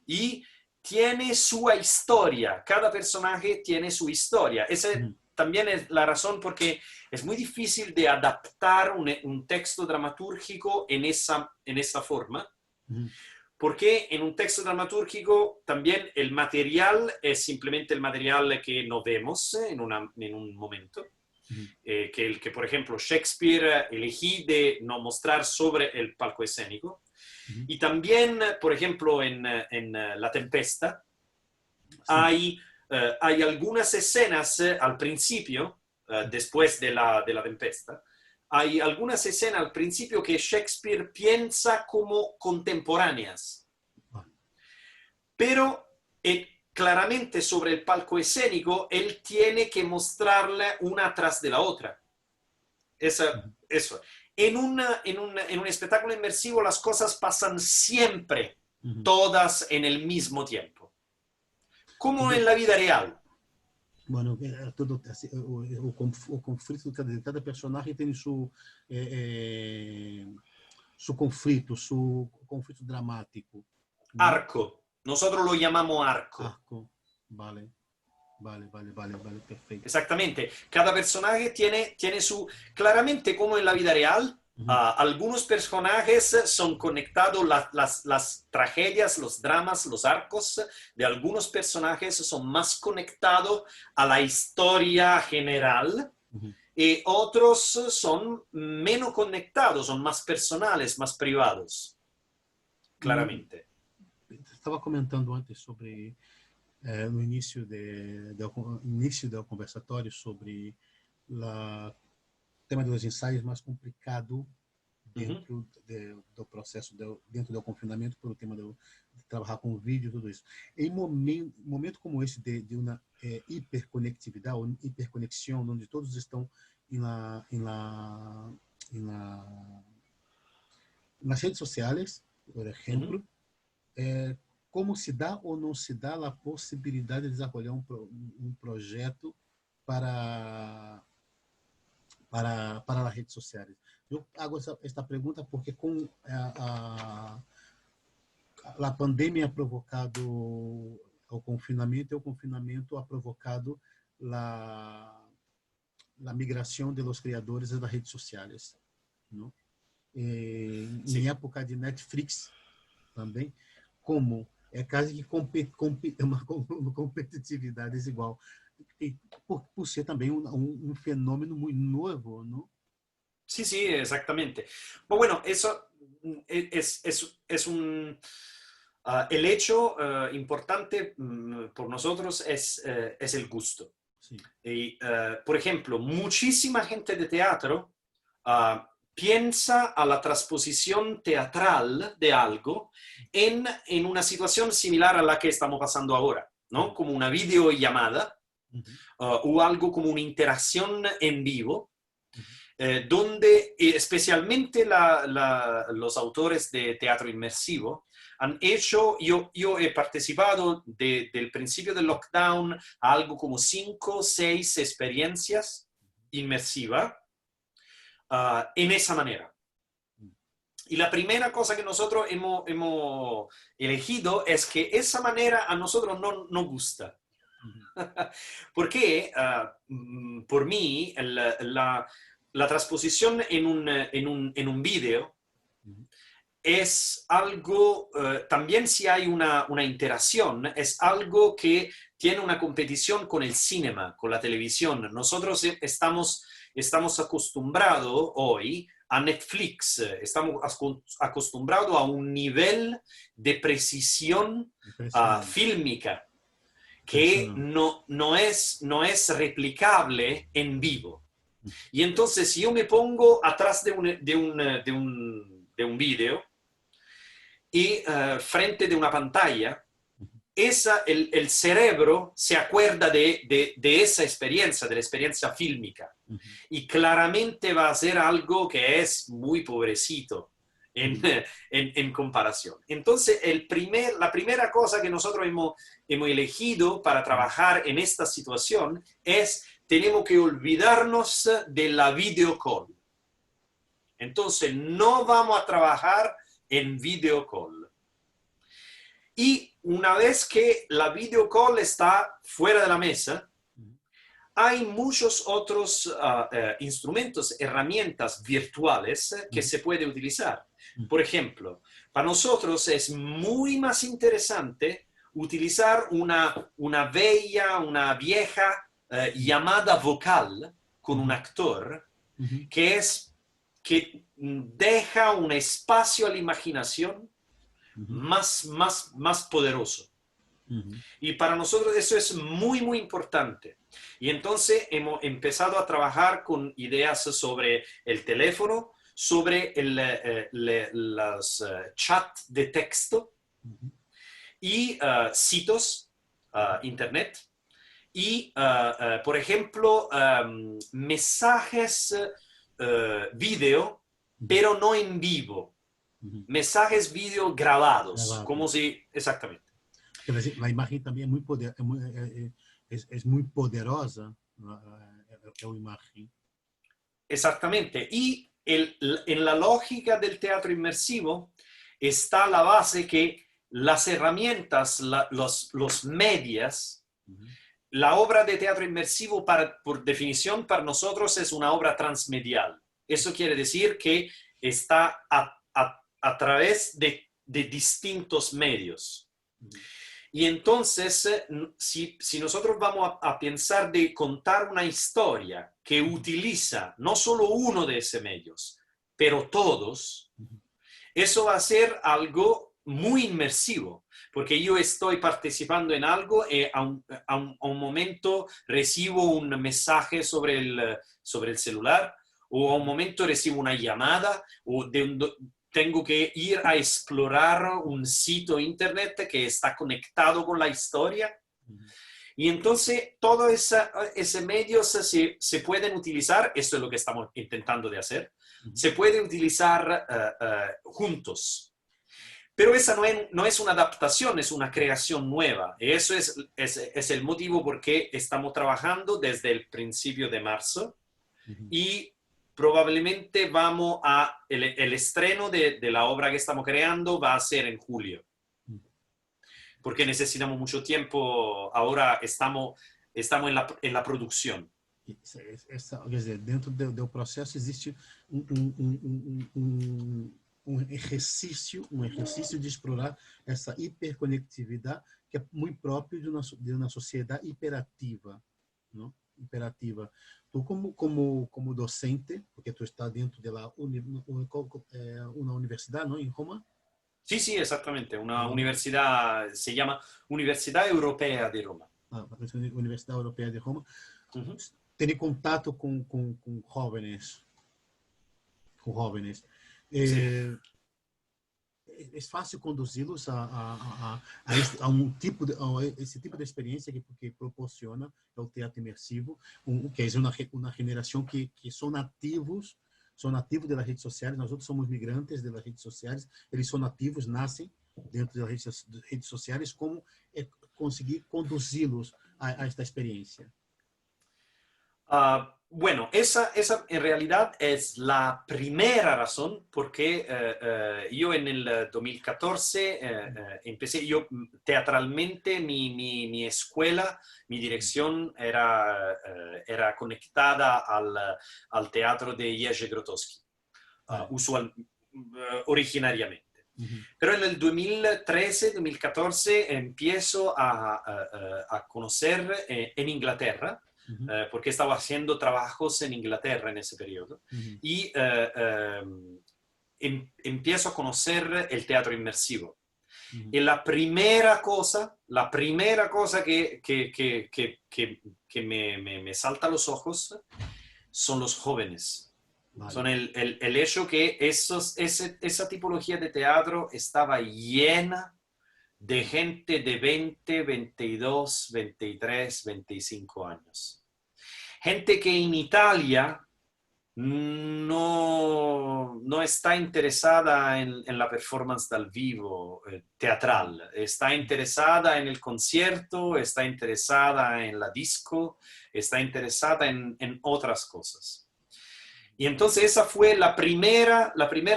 Y tiene su historia. Cada personaje tiene su historia. Esa también es la razón porque es muy difícil de adaptar un texto dramatúrgico en esa forma. Porque en un texto dramatúrgico también el material es simplemente el material que no vemos en un momento. Que, por ejemplo, Shakespeare elegí de no mostrar sobre el palco escénico. Y también, por ejemplo, en La Tempesta, hay algunas escenas al principio, después de la Tempesta, hay algunas escenas al principio que Shakespeare piensa como contemporáneas. Pero claramente sobre el palco escénico, él tiene que mostrarla una tras de la otra. Eso. En un espectáculo inmersivo las cosas pasan siempre, todas en el mismo tiempo. Como en la vida real. Bueno, o conflito de cada personaje tiene su conflito dramático, ¿no? Arco. Nosotros lo llamamos arco. Arco. Vale, perfecto. Exactamente. Cada personaje tiene su... Claramente, como en la vida real, algunos personajes son conectados, las tragedias, los dramas, los arcos de algunos personajes son más conectados a la historia general y otros son menos conectados, son más personales, más privados, claramente. Estava comentando antes sobre no início início do conversatório sobre o tema dos ensaios mais complicado dentro do processo, dentro do confinamento, pelo tema de trabalhar com vídeo e tudo isso. Em momento como esse de uma hiperconectividade, ou hiperconexão, onde todos estão nas redes sociais, por exemplo, como se dá ou não se dá a possibilidade de desenvolver um projeto para as redes sociais? Eu hago esta pergunta porque com a pandemia ha provocado o confinamento, e o confinamento ha provocado a migração de los criadores das redes sociais, não? Em época de Netflix também, como é quase que uma competitividade desigual, e por ser também um fenômeno muito novo, não? Sí, sí, exactamente. Bueno, eso es un... el hecho importante por nosotros es el gusto. Sí. Y, por ejemplo, muchísima gente de teatro piensa a la transposición teatral de algo en una situación similar a la que estamos pasando ahora, ¿no? Como una videollamada o algo como una interacción en vivo, donde especialmente los autores de teatro inmersivo han hecho, yo he participado del principio del lockdown a algo como 5 o 6 experiencias inmersivas en esa manera. Y la primera cosa que nosotros hemos elegido es que esa manera a nosotros no nos gusta. Porque por mí la transposición en un vídeo es algo, también si hay una interacción, es algo que tiene una competición con el cine, con la televisión. Nosotros estamos acostumbrados hoy a Netflix, estamos acostumbrados a un nivel de precisión fílmica que no es replicable en vivo. Y entonces, si yo me pongo atrás de un vídeo y frente de una pantalla, el cerebro se acuerda de esa experiencia, de la experiencia fílmica. Y claramente va a ser algo que es muy pobrecito en comparación. Entonces, la primera cosa que nosotros hemos elegido para trabajar en esta situación es: tenemos que olvidarnos de la video call. Entonces, no vamos a trabajar en video call. Y una vez que la video call está fuera de la mesa, hay muchos otros instrumentos, herramientas virtuales que se puede utilizar. Por ejemplo, para nosotros es muy más interesante utilizar una vieja llamada vocal con un actor, que deja un espacio a la imaginación más poderoso. Y para nosotros eso es muy, muy importante. Y entonces hemos empezado a trabajar con ideas sobre el teléfono, sobre los chats de texto y sitios, internet. Y, por ejemplo, mensajes video, pero no en vivo. Mensajes video grabados, como si... Exactamente. La imagen también es muy poderosa, la imagen. Exactamente. Y en la lógica del teatro inmersivo está la base que las herramientas, los medios, la obra de teatro inmersivo, por definición, para nosotros es una obra transmedial. Eso quiere decir que está a través de distintos medios. Y entonces, si nosotros vamos a pensar de contar una historia que utiliza no solo uno de esos medios, pero todos, eso va a ser algo muy inmersivo, porque yo estoy participando en algo y a un momento recibo un mensaje sobre el celular, o a un momento recibo una llamada, o tengo que ir a explorar un sitio internet que está conectado con la historia. Y entonces todos esos medios se pueden utilizar, esto es lo que estamos intentando de hacer, se puede utilizar juntos. Pero esa no es una adaptación, es una creación nueva. Y eso es el motivo por qué estamos trabajando desde el principio de marzo. Y probablemente el estreno de la obra que estamos creando va a ser en julio. Porque necesitamos mucho tiempo, ahora estamos en la producción. Quer dizer, dentro do processo existe um exercício de explorar essa hiperconectividade que é muito próprio de uma sociedade hiperativa, não? Hiperativa. Tu como docente, porque tu está dentro de uma universidade, não, em Roma? Sí, sí, exactamente. Una universidad, se llama Universidad Europea de Roma. Universidade Europeia de Roma. Uh-huh. Ter contato com jovens. Com jovens. Sí. É fácil conduzi-los a esse tipo de experiência que proporciona o teatro imersivo, que é uma geração que são nativos das redes sociais. Nós outros somos migrantes das redes sociais, eles são nativos, nascem dentro das redes sociais. Como conseguir conduzi-los a esta experiência? Bueno, esa en realidad es la primera razón porque yo en el 2014 empecé, yo teatralmente mi escuela, mi dirección era conectada al teatro de Jerzy Grotowski, originariamente. Pero en el 2013-2014 empiezo a conocer en Inglaterra, porque estaba haciendo trabajos en Inglaterra en ese periodo, y empiezo a conocer el teatro inmersivo. Y la primera cosa que me salta a los ojos son los jóvenes. Vale. Son el hecho que esa tipología de teatro estaba llena de gente de 20, 22, 23, 25 años. Gente que en Italia no está interesada en la performance dal vivo teatral, está interesada en el concierto, está interesada en la disco, está interesada en otras cosas. Y entonces esa fue la primera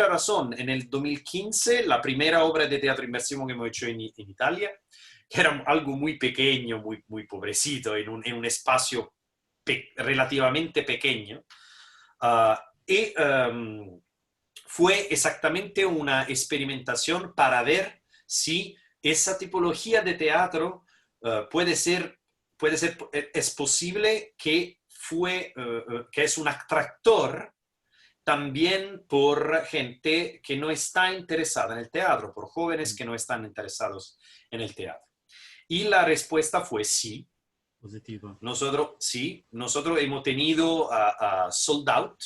razón. En el 2015, la primera obra de teatro inmersivo que hemos hecho en Italia, que era algo muy pequeño, muy pobrecito, en un espacio relativamente pequeño. Fue exactamente una experimentación para ver si esa tipología de teatro es posible que es un atractor también por gente que no está interesada en el teatro, por jóvenes que no están interesados en el teatro. Y la respuesta fue sí. Positivo. Nosotros hemos tenido a sold out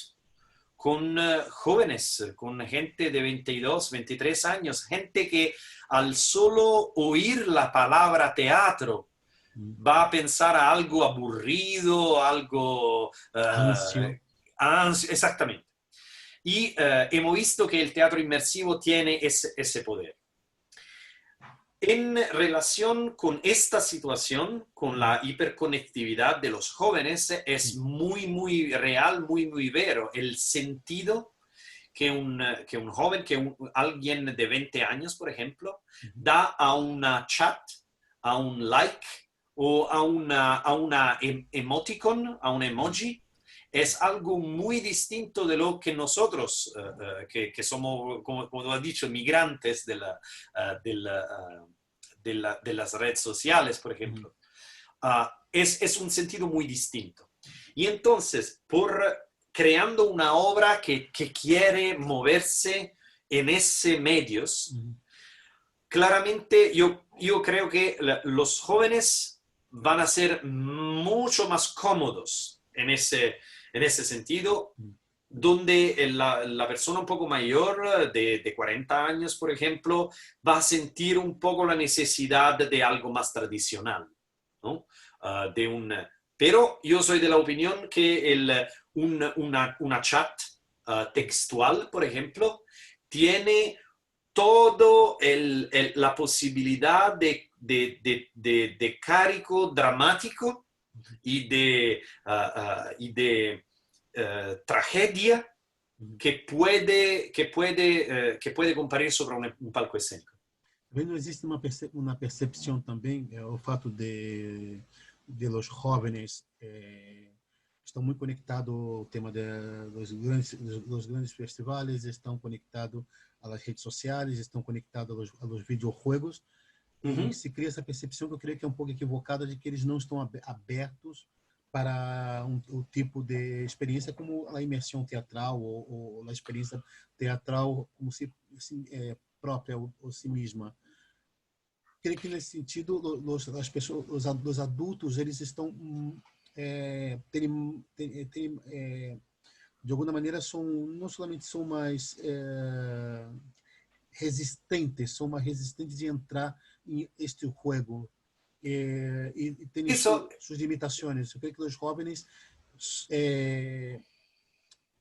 con jóvenes, con gente de 22, 23 años, gente que al solo oír la palabra teatro va a pensar a algo aburrido, algo... exactamente. Y hemos visto que el teatro inmersivo tiene ese poder. En relación con esta situación, con la hiperconectividad de los jóvenes, es muy real, muy vero el sentido que un joven, alguien de 20 años, por ejemplo, da a una chat, a un like o a una emoticon, a un emoji. Es algo muy distinto de lo que nosotros, que somos, como has dicho, migrantes de las redes sociales, por ejemplo. Es un sentido muy distinto. Y entonces, creando una obra que quiere moverse en ese medios, claramente yo creo que los jóvenes van a ser mucho más cómodos en ese sentido, donde la persona un poco mayor, de 40 años, por ejemplo, va a sentir un poco la necesidad de algo más tradicional, ¿no? Pero yo soy de la opinión que una chat textual, por ejemplo, tiene todo la posibilidad de cargo dramático y de tragedia que puede comparir sobre un palco escénico. Vendo existe uma percepção também, o fato de los jóvenes estão muito conectados ao tema dos grandes festivais, estão conectados às redes sociais, estão conectados aos videojuegos, e se cria essa percepção que eu creio que é um pouco equivocada de que eles não estão abertos para um tipo de experiência como a imersão teatral ou a experiência teatral como se própria ou si mesma. Creio que nesse sentido as pessoas, os adultos, eles estão de alguma maneira não somente são mais resistentes, são mais resistentes de entrar em este jogo e tem suas limitações. Eu creio que os jovens,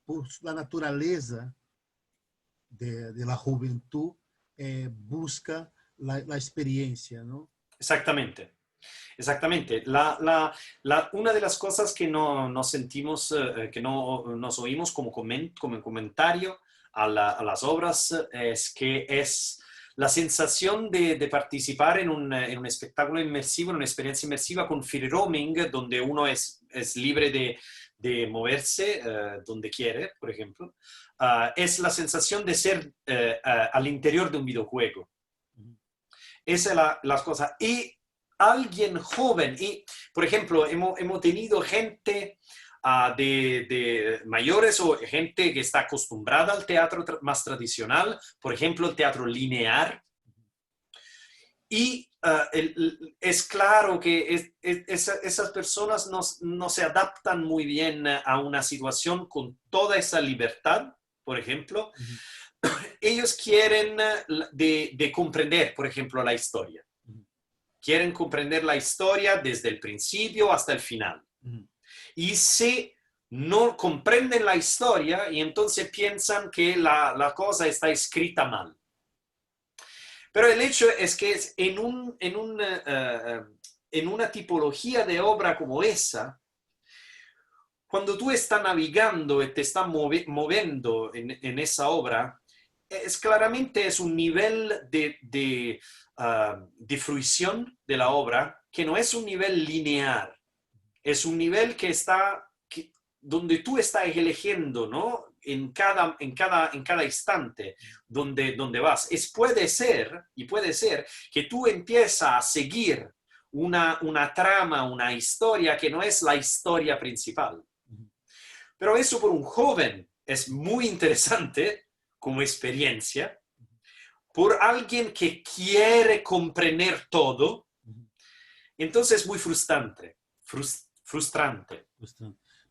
por la natureza de la juventud, busca la experiencia, ¿no? Exactamente. Exactamente. Una de las cosas que no sentimos, que no nos oímos como comentario a las obras, es que es la sensación de participar en un espectáculo inmersivo, en una experiencia inmersiva con free roaming, donde uno es libre de moverse donde quiere, por ejemplo. Es la sensación de ser al interior de un videojuego. Esa es la cosa. Y alguien joven, y por ejemplo, hemos tenido gente de mayores o gente que está acostumbrada al teatro más tradicional, por ejemplo, el teatro lineal. Y es claro que esas personas no se adaptan muy bien a una situación con toda esa libertad, por ejemplo. Ellos quieren de comprender, por ejemplo, la historia. Quieren comprender la historia desde el principio hasta el final. Y si no comprenden la historia, y entonces piensan que la cosa está escrita mal. Pero el hecho es que en una tipología de obra como esa, cuando tú estás navegando y te estás moviendo en esa obra, claramente es un nivel de fruición de la obra que no es un nivel lineal, es un nivel donde tú estás eligiendo, ¿no? En cada instante donde vas. Puede ser que tú empiezas a seguir una trama, una historia que no es la historia principal. Pero eso por un joven es muy interesante como experiencia. Por alguien que quiere comprender todo, entonces es muy frustrante.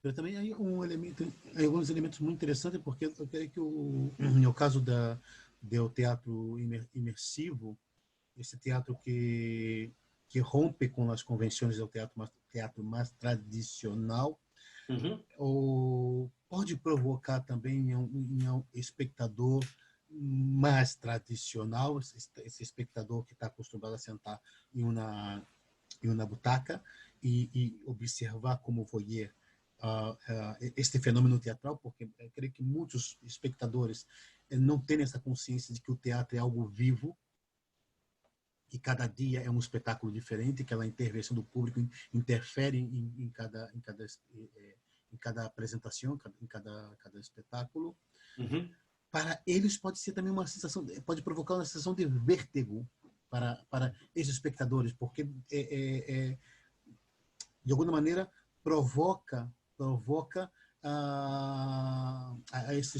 Pero também hay alguns elementos muito interessantes, porque eu creio que no caso do teatro imersivo, esse teatro que rompe com as convenções do teatro mais tradicional, pode provocar também em um espectador mais tradicional, esse espectador que está acostumado a sentar em uma butaca e observar como voyeur este fenômeno teatral, porque eu creio que muitos espectadores não têm essa consciência de que o teatro é algo vivo, que cada dia é um espetáculo diferente, que a intervenção do público interfere em cada apresentação, em cada espetáculo. Para eles pode ser também uma sensação, pode provocar uma sensação de vértigo, para esses espectadores, porque de alguma maneira provoca a esse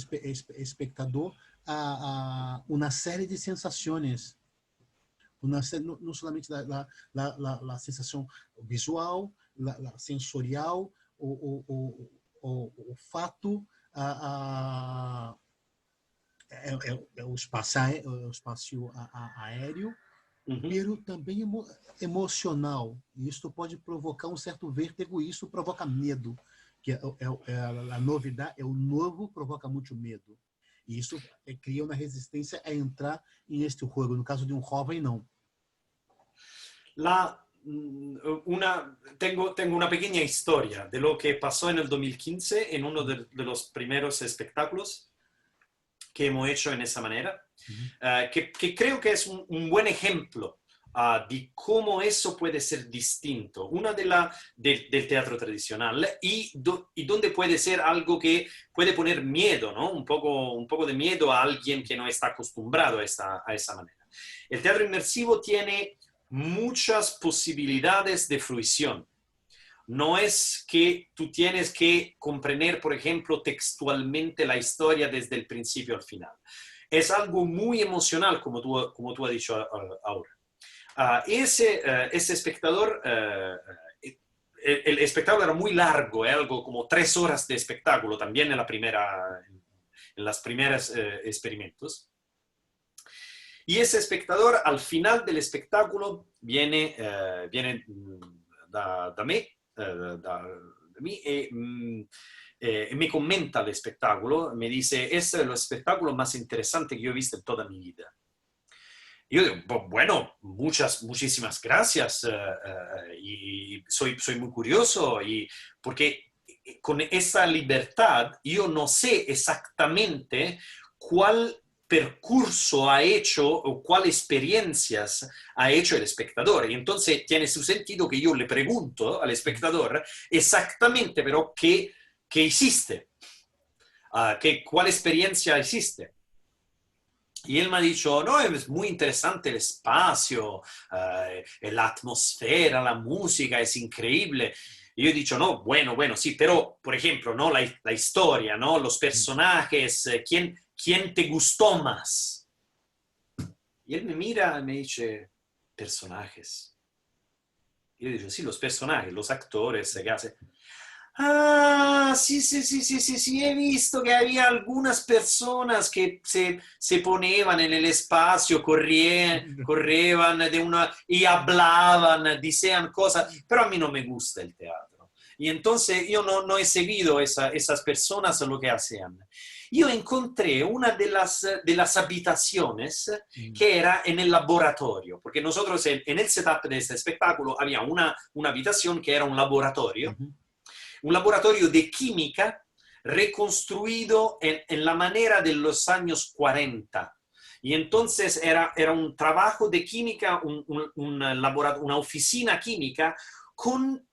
espectador uma série de sensações, não somente a sensação visual, a sensorial, o fato, o espaço aéreo, pero também emocional. E isso pode provocar um certo vértigo, e isso provoca medo, que a novidade, o novo provoca muito medo. E isso cria uma resistência a entrar neste jogo. No caso de um jovem, não. Tengo una pequeña historia de lo que pasó en el 2015 en uno de los primeros espectáculos que hemos hecho en esa manera, que creo que es un buen ejemplo de cómo eso puede ser distinto, una del teatro tradicional y donde puede ser algo que puede poner miedo, ¿no? Un poco de miedo a alguien que no está acostumbrado a esa manera. El teatro inmersivo tiene muchas posibilidades de fruición. No es que tú tienes que comprender, por ejemplo, textualmente la historia desde el principio al final. Es algo muy emocional, como tú has dicho ahora. Ese espectador, el espectáculo era muy largo, algo como 3 horas de espectáculo también en las primeras experimentos. Y ese espectador, al final del espectáculo, viene da mí y me comenta el espectáculo, me dice, es el espectáculo más interesante que yo he visto en toda mi vida. Y yo digo, bueno, muchísimas gracias, y soy muy curioso, porque con esa libertad yo no sé exactamente cuál percurso ha hecho o cuáles experiencias ha hecho el espectador. Y entonces tiene su sentido que yo le pregunto al espectador exactamente, pero ¿qué hiciste? ¿Cuál experiencia hiciste? Y él me ha dicho, no, es muy interesante el espacio, la atmósfera, la música, es increíble. Y yo he dicho, no, bueno, sí, pero, por ejemplo, ¿no? La historia, ¿no? Los personajes, ¿quién te gustó más? Y él me mira y me dice, personajes. Y yo digo, sí, los personajes, los actores, que hacen. Ah, sí, he visto que había algunas personas que se ponían en el espacio, corrían y hablaban, decían cosas, pero a mí no me gusta el teatro. Y entonces yo no he seguido esas personas lo que hacían. Yo encontré una de las habitaciones que era en el laboratorio, porque nosotros en el setup de este espectáculo había una habitación que era un laboratorio. Un laboratorio de química reconstruido en la manera de los años 40. Y entonces era un trabajo de química, una oficina química con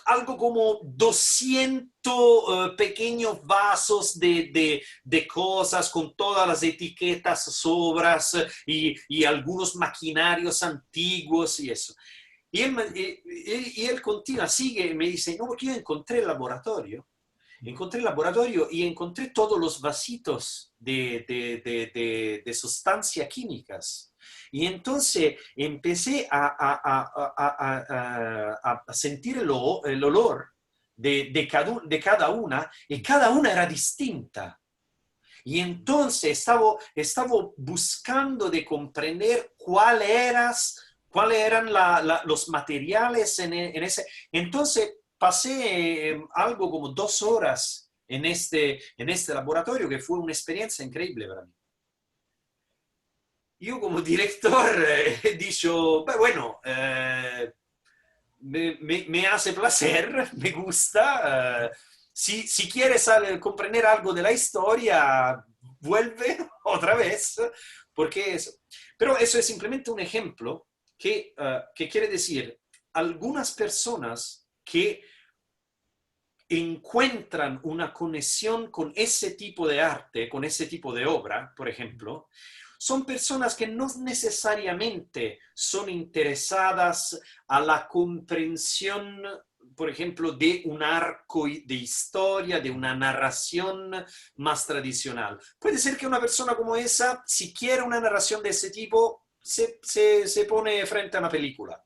algo como 200 pequeños vasos de cosas con todas las etiquetas, sobras y algunos maquinarios antiguos y eso. Y él continúa, sigue y me dice, no, porque yo encontré el laboratorio y encontré todos los vasitos de sustancias químicas. Y entonces empecé a sentir el olor de cada una, y cada una era distinta. Y entonces estaba buscando de comprender cuáles eran los materiales en ese. Entonces pasé algo como 2 horas en este laboratorio, que fue una experiencia increíble para mí. Yo como director he dicho, bueno, me hace placer, me gusta. Si quieres comprender algo de la historia, vuelve otra vez, porque eso. Pero eso es simplemente un ejemplo que quiere decir, algunas personas que encuentran una conexión con ese tipo de arte, con ese tipo de obra, por ejemplo, son personas que no necesariamente son interesadas a la comprensión, por ejemplo, de un arco de historia, de una narración más tradicional. Puede ser que una persona como esa, si quiere una narración de ese tipo, se pone frente a una película.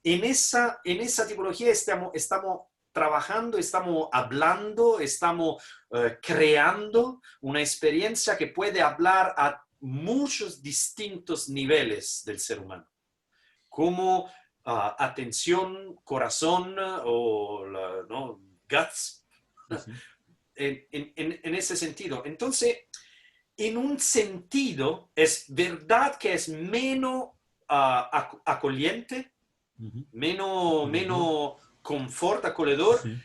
En esa tipología estamos trabajando, estamos hablando, estamos creando una experiencia que puede hablar a muchos distintos niveles del ser humano, como atención, corazón o ¿no? Guts, Sí. en ese sentido. Entonces, en un sentido, es verdad que es menos acoliente, menos confort, acogedor, Sí.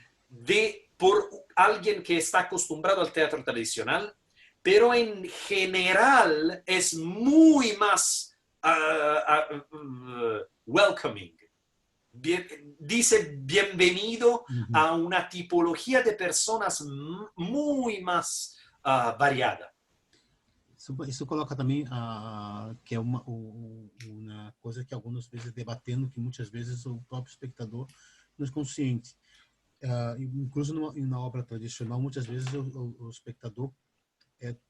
por alguien que está acostumbrado al teatro tradicional, pero en general es muy más welcoming. Dice bienvenido a una tipología de personas muy más variada. Isso coloca também que é uma coisa que algumas vezes debatendo, que muitas vezes o próprio espectador não é consciente. Incluso na obra tradicional, muitas vezes o espectador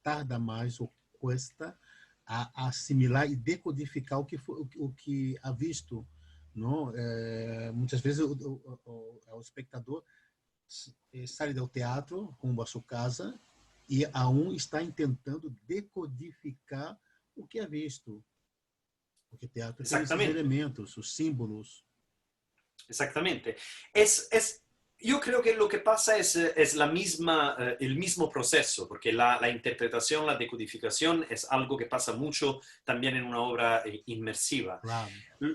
tarda mais ou cuesta a assimilar e decodificar o que ha visto. Não? Muitas vezes o espectador sai do teatro rumo à sua casa e está tentando decodificar o que é visto. Porque o teatro tem esses elementos, os símbolos. Exactamente. Yo creo que lo que pasa es el mismo proceso, porque la interpretación, la decodificación es algo que pasa mucho también en una obra inmersiva. Claro.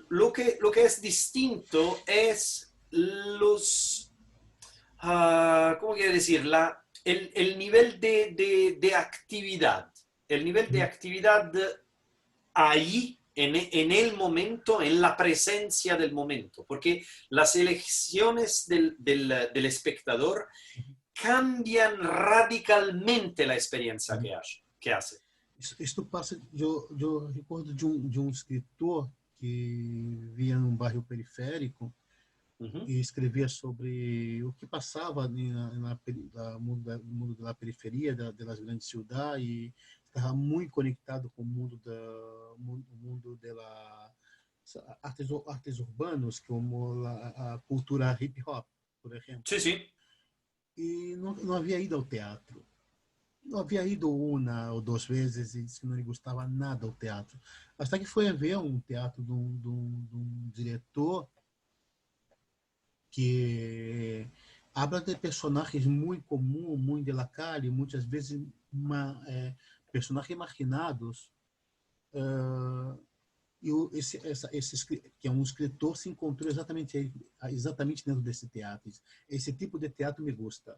Lo que es distinto es ¿cómo quiero decir? El nivel de actividad. El nivel de actividad ahí, en el momento, en la presencia del momento. Porque las elecciones del espectador cambian radicalmente la experiencia que hace. Isso passa. Eu recordo de um escritor que vivia num bairro periférico e escrevia sobre o que passava no mundo da periferia das grandes cidades e estava muito conectado com o mundo artes urbanos, como a cultura hip hop, por exemplo. Sí, sí. E não havia ido ao teatro. Não havia ido uma ou duas vezes e disse que não lhe gostava nada ao teatro. Até que foi a ver um teatro de um diretor que habla de personagens muito comuns, muito de la calle, muitas vezes personagens marginados. E esse que é um escritor se encontrou exatamente dentro desse teatro. Esse tipo de teatro me gusta.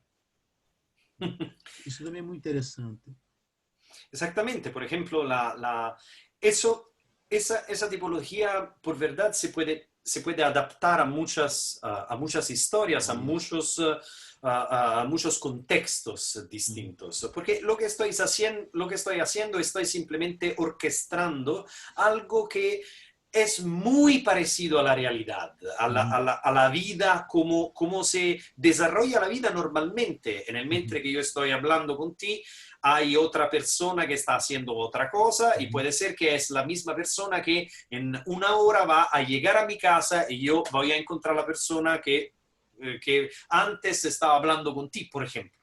Isso também é muito interessante. Exactamente. Por ejemplo, esa tipología, por verdad, se puede adaptar a muchas historias, a muchos contextos distintos. Porque lo que estoy haciendo, estoy simplemente orquestando algo que es muy parecido a la realidad, a la vida, como se desarrolla la vida normalmente. En el momento que yo estoy hablando contigo, hay otra persona que está haciendo otra cosa y puede ser que es la misma persona que en una hora va a llegar a mi casa y yo voy a encontrar a la persona que antes estaba hablando contigo, por ejemplo.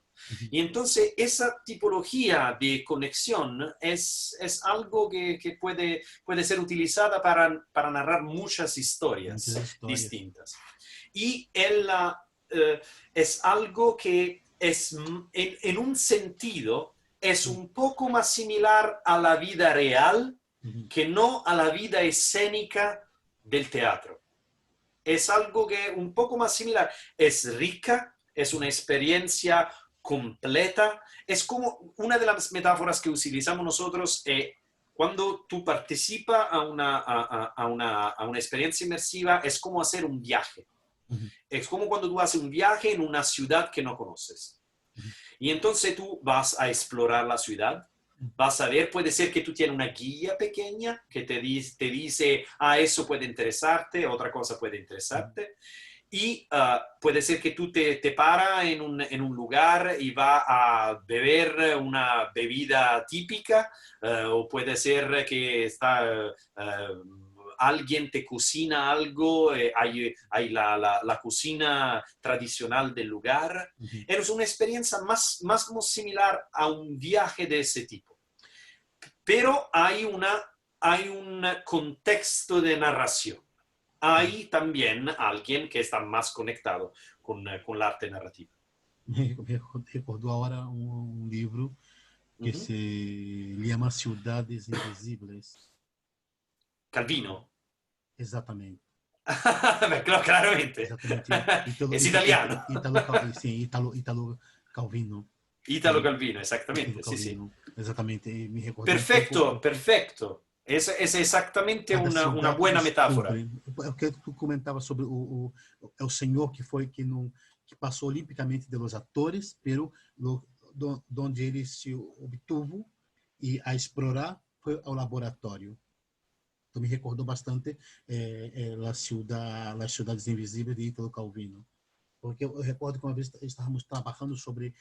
Y entonces esa tipología de conexión es algo que puede ser utilizada para narrar muchas historias distintas. Y es algo que es, en un sentido, es un poco más similar a la vida real que no a la vida escénica del teatro. Es algo que un poco más similar. Es rica, es una experiencia completa. Es como una de las metáforas que utilizamos nosotros cuando tú participas a una experiencia inmersiva, es como hacer un viaje. Es como cuando tú haces un viaje en una ciudad que no conoces. Y entonces tú vas a explorar la ciudad, Vas a ver, puede ser que tú tienes una guía pequeña que te dice, eso puede interesarte, otra cosa puede interesarte. Y puede ser que tú te paras en un lugar y va a beber una bebida típica, o puede ser que alguien te cocina algo, hay la cocina tradicional del lugar. Uhum. Es una experiencia más como similar a un viaje de ese tipo. Pero hay un contexto de narración. Hay también alguien que está más conectado con el arte narrativo. Me recordou agora livro que Ujú. se llama Ciudades Invisíveis. Calvino. Exatamente. Beh, claramente. Exatamente. Es italiano. Sim, Italo Calvino. Italo Calvino, Italo exactamente, sí, sí. Calvino. Exatamente. E me recordou um pouco Perfecto, perfecto. Es exactamente cada una cidade buena metáfora. descobre. É o que tu comentava sobre é o senhor que foi que passou olimpicamente de los atores, pero onde ele se obtuvo e a explorar foi ao laboratório. Então me recordou bastante Las Ciudades Invisíveis de Italo Calvino. Porque eu recordo que uma vez estávamos trabalhando sobre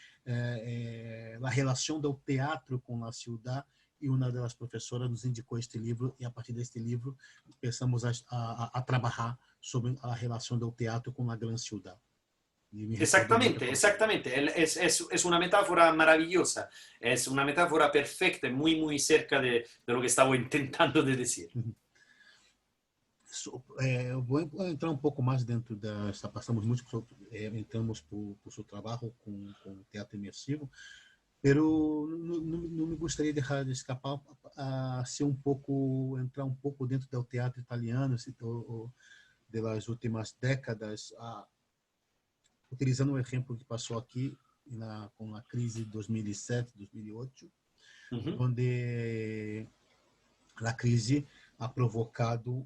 a relação do teatro com a ciudad e uma das professoras nos indicou este livro e a partir deste livro começamos a trabalhar sobre a relação do teatro com a grande ciudad. E me recordou muito Exactamente, Calvino. exactamente. Es una metáfora maravillosa, es una metáfora perfecta, muy cerca de lo que estaba intentando de decir. Eu vou entrar um pouco mais dentro dessa. Passamos muito, entramos por seu trabalho com teatro imersivo, pero não me gostaria de deixar de escapar a ser um pouco, entrar um pouco dentro do teatro italiano, das últimas décadas, utilizando o exemplo que passou aqui com a crise de 2007, 2008, Ujú. onde a crise ha provocado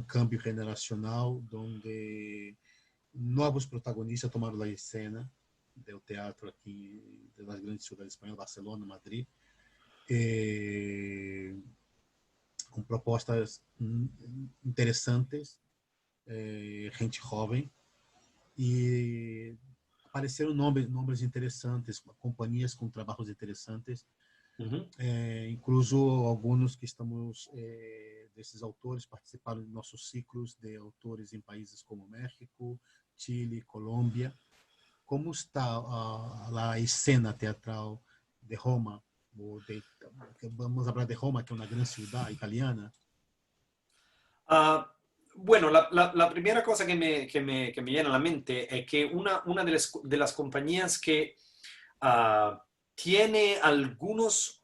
cambio generacional, onde novos protagonistas tomaram a escena do teatro aqui das grandes cidades espanholas, Barcelona, Madrid, com propostas interessantes, gente jovem, e apareceram nomes interessantes, companhias com trabalhos interessantes, Ujú. incluso alguns que estamos desses autores participaram de nossos ciclos de autores em países como México, Chile, Colômbia. Como está a escena teatral de Roma? Vamos falar de Roma, que é uma grande cidade italiana. Ah, bueno, la primera cosa que me viene a la mente es que una de las compañías que tiene algunas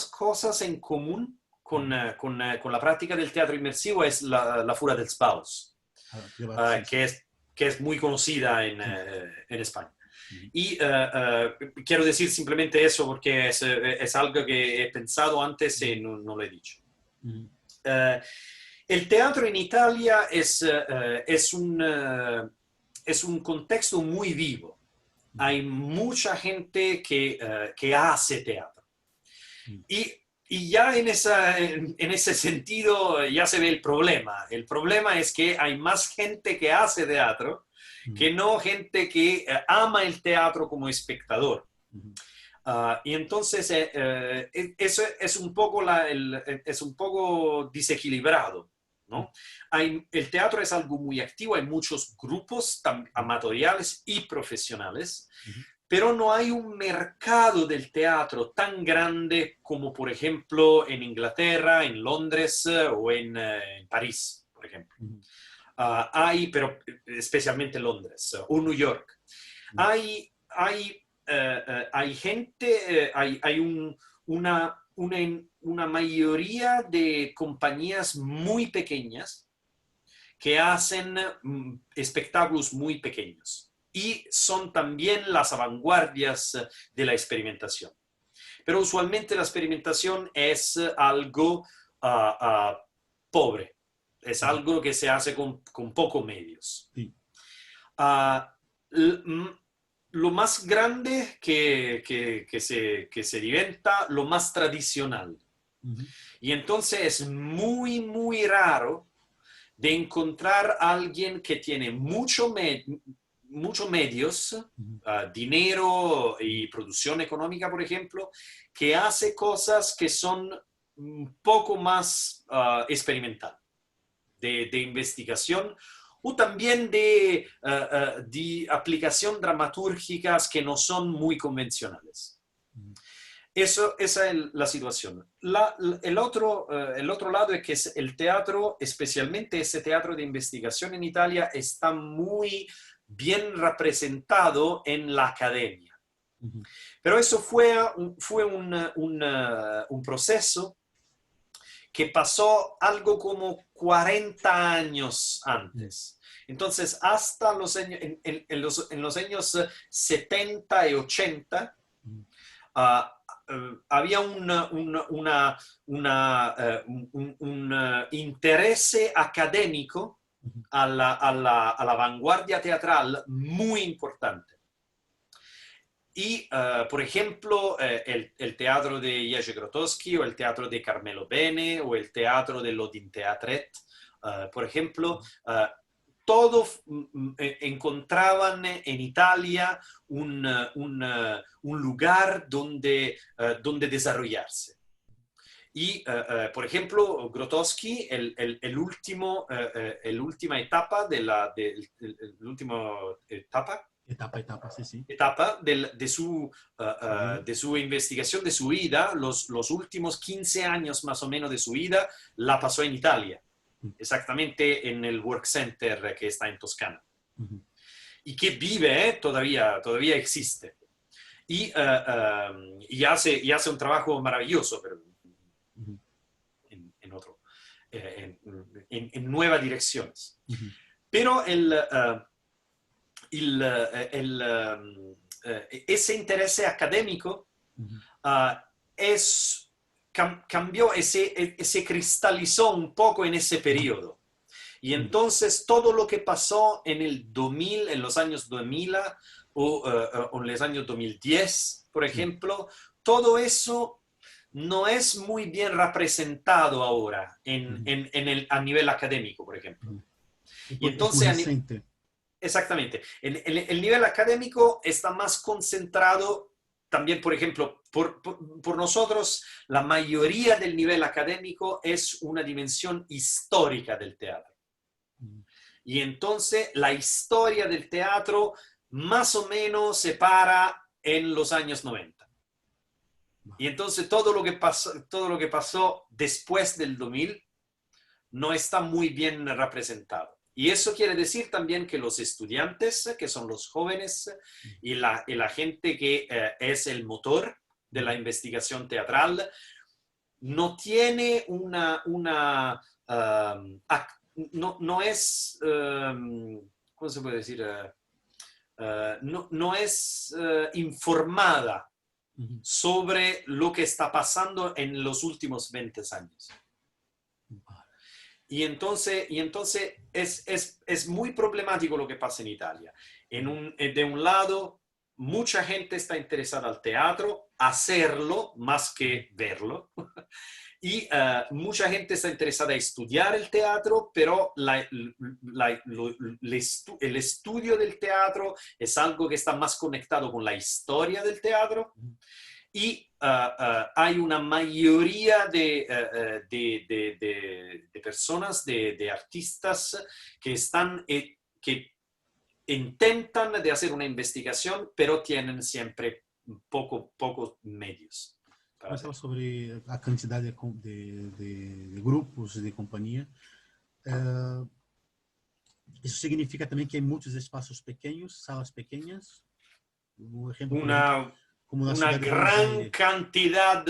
cosas en común con la práctica del teatro inmersivo es la Fura del Spaus, Sí, que es muy conocida sí. en España. Uhum. Y quiero decir simplemente eso porque es algo que he pensado antes y no lo he dicho. Uhum. El teatro en Italia es un contexto muy vivo. Hay mucha gente que hace teatro. Y ya en ese sentido ya se ve el problema. El problema es que hay más gente que hace teatro que no gente que ama el teatro como espectador. Y entonces eso es un poco desequilibrado, ¿no? El teatro es algo muy activo, hay muchos grupos amatoriales y profesionales, pero no hay un mercado del teatro tan grande como, por ejemplo, en Inglaterra, en Londres o en París, por ejemplo. Pero especialmente Londres o New York. Hay gente, hay una mayoría de compañías muy pequeñas que hacen espectáculos muy pequeños y son también las vanguardias de la experimentación. Pero usualmente la experimentación es algo pobre, es algo que se hace con pocos medios. Sí. lo más grande que se diventa lo más tradicional. Uhum. Y entonces es muy, muy raro de encontrar a alguien que tiene muchos medios, Uhum. dinero y producción económica, por ejemplo, que hace cosas que son un poco más experimental, de investigación o también de aplicación dramatúrgicas que no son muy convencionales. Uhum. Esa es la situación. El otro lado es que el teatro, especialmente ese teatro de investigación en Italia, está muy bien representado en la academia. Uhum. Pero eso fue un proceso que pasó algo como 40 años antes. Entonces, hasta los años, en los años 70 y 80, había un interés académico a la vanguardia teatral muy importante. Y, por ejemplo, el teatro de Jerzy Grotowski o el teatro de Carmelo Bene o el teatro de l'Odinteatret, por ejemplo, todos encontraban en Italia un lugar donde desarrollarse. Y, por ejemplo, Grotowski, el última etapa Etapa, sim, sim. etapa de su investigación, de su vida, los últimos 15 años más o menos de su vida, la pasó en Italia, exactamente en el Work Center que está en Toscana. Uhum. Y que vive, todavía existe. Y hace un trabajo maravilloso, pero Uhum. en nuevas direcciones. Uhum. Pero ese interés académico Uhum. cambió, se cristalizó un poco en ese periodo. Y entonces todo lo que pasó en el 2000, en los años 2000 o en los años 2010, por ejemplo, todo eso no es muy bien representado ahora a nivel académico, por ejemplo. Uhum. Y Es muy entonces, recente. exactamente, el nivel académico está más concentrado también, por ejemplo, por nosotros, la mayoría del nivel académico es una dimensión histórica del teatro. Uhum. Y entonces la historia del teatro más o menos se para en los años 90. Y entonces todo lo que pasó después del 2000 no está muy bien representado. Y eso quiere decir también que los estudiantes, que son los jóvenes, y la gente que es el motor de la investigación teatral, no tiene no es, ¿cómo se puede decir? No es informada Uhum. sobre lo que está pasando en los últimos 20 años. Y entonces es muy problemático lo que pasa en Italia. De un lado, mucha gente está interesada al teatro, hacerlo más que verlo. Y mucha gente está interesada en estudiar el teatro, pero el estudio del teatro es algo que está más conectado con la historia del teatro. Y hay una mayoría de personas, de artistas que intentan de hacer una investigación, pero tienen siempre pocos medios para Começava hacerlo. sobre a quantidade de grupos de companhia. Isso significa também que há muitos espaços pequenos, salas pequenas. Um exemplo, por exemplo, Una, como na una cidade de Buenos gran Aires, cantidad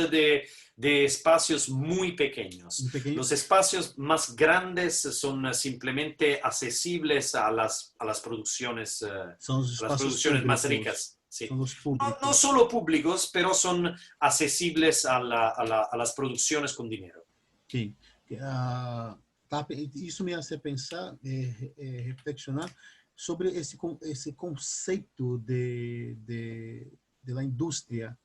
de espacios muy pequeños. um pequeno, Los espacios más grandes son simplemente accesibles a las são os espaços más públicos. ricas. Sí. São os No públicos. solo públicos, pero son accesibles a las producciones con dinero. Sim. Isso me hace pensar, reflexionar sobre esse conceito de la indústria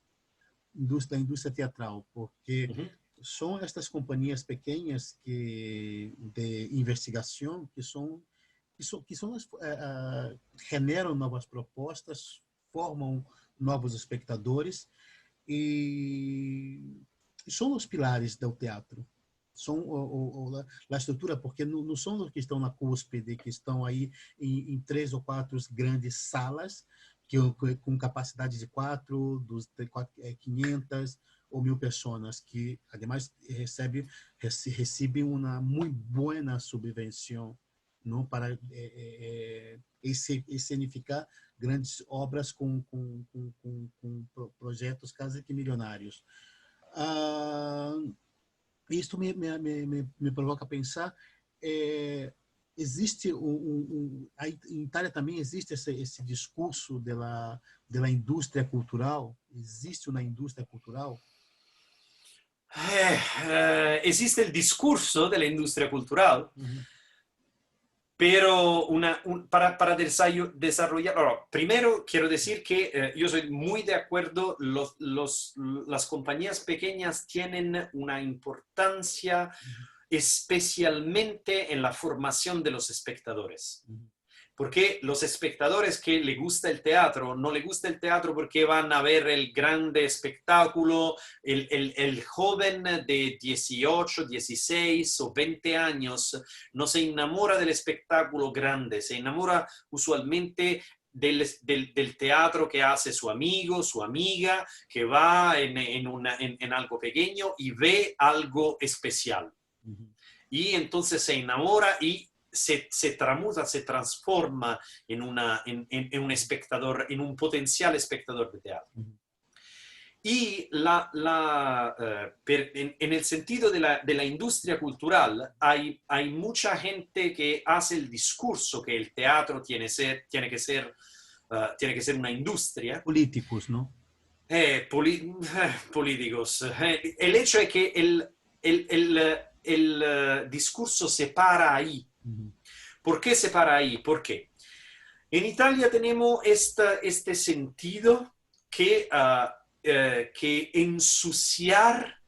teatral, porque são estas companhias pequenas de investigação generam novas propostas, formam novos espectadores e são os pilares do teatro. São a estrutura, porque não são os que estão na cúspide, que estão aí em 3 ou 4 grandes salas, com capacidade de 500 ou 1.000 pessoas, que, además, recebem uma muito boa subvenção, não, para escenificar grandes obras com projetos quase que milionários. Isto me provoca a pensar, existe em Itália também existe esse discurso da indústria cultural? Existe uma indústria cultural? Existe el discurso de la industria cultural, pero para desarrollar, primero quiero decir que yo soy muy de acuerdo, las compañías pequeñas tienen una importancia especialmente en la formación de los espectadores. Porque los espectadores que le gusta el teatro, no le gusta el teatro porque van a ver el grande espectáculo, el joven de 18, 16 o 20 años no se enamora del espectáculo grande, se enamora usualmente del teatro que hace su amigo, su amiga, que va en algo pequeño y ve algo especial. Y entonces se enamora y se tramuta, se transforma en un espectador, en un potencial espectador de teatro. Y en el sentido de la industria cultural, hay mucha gente que hace el discurso que el teatro tiene que ser una industria. Políticos, ¿no? Políticos. El hecho es que el discurso se para ahí. ¿Por qué se para ahí? ¿Por qué? En Italia tenemos este sentido que ensuciar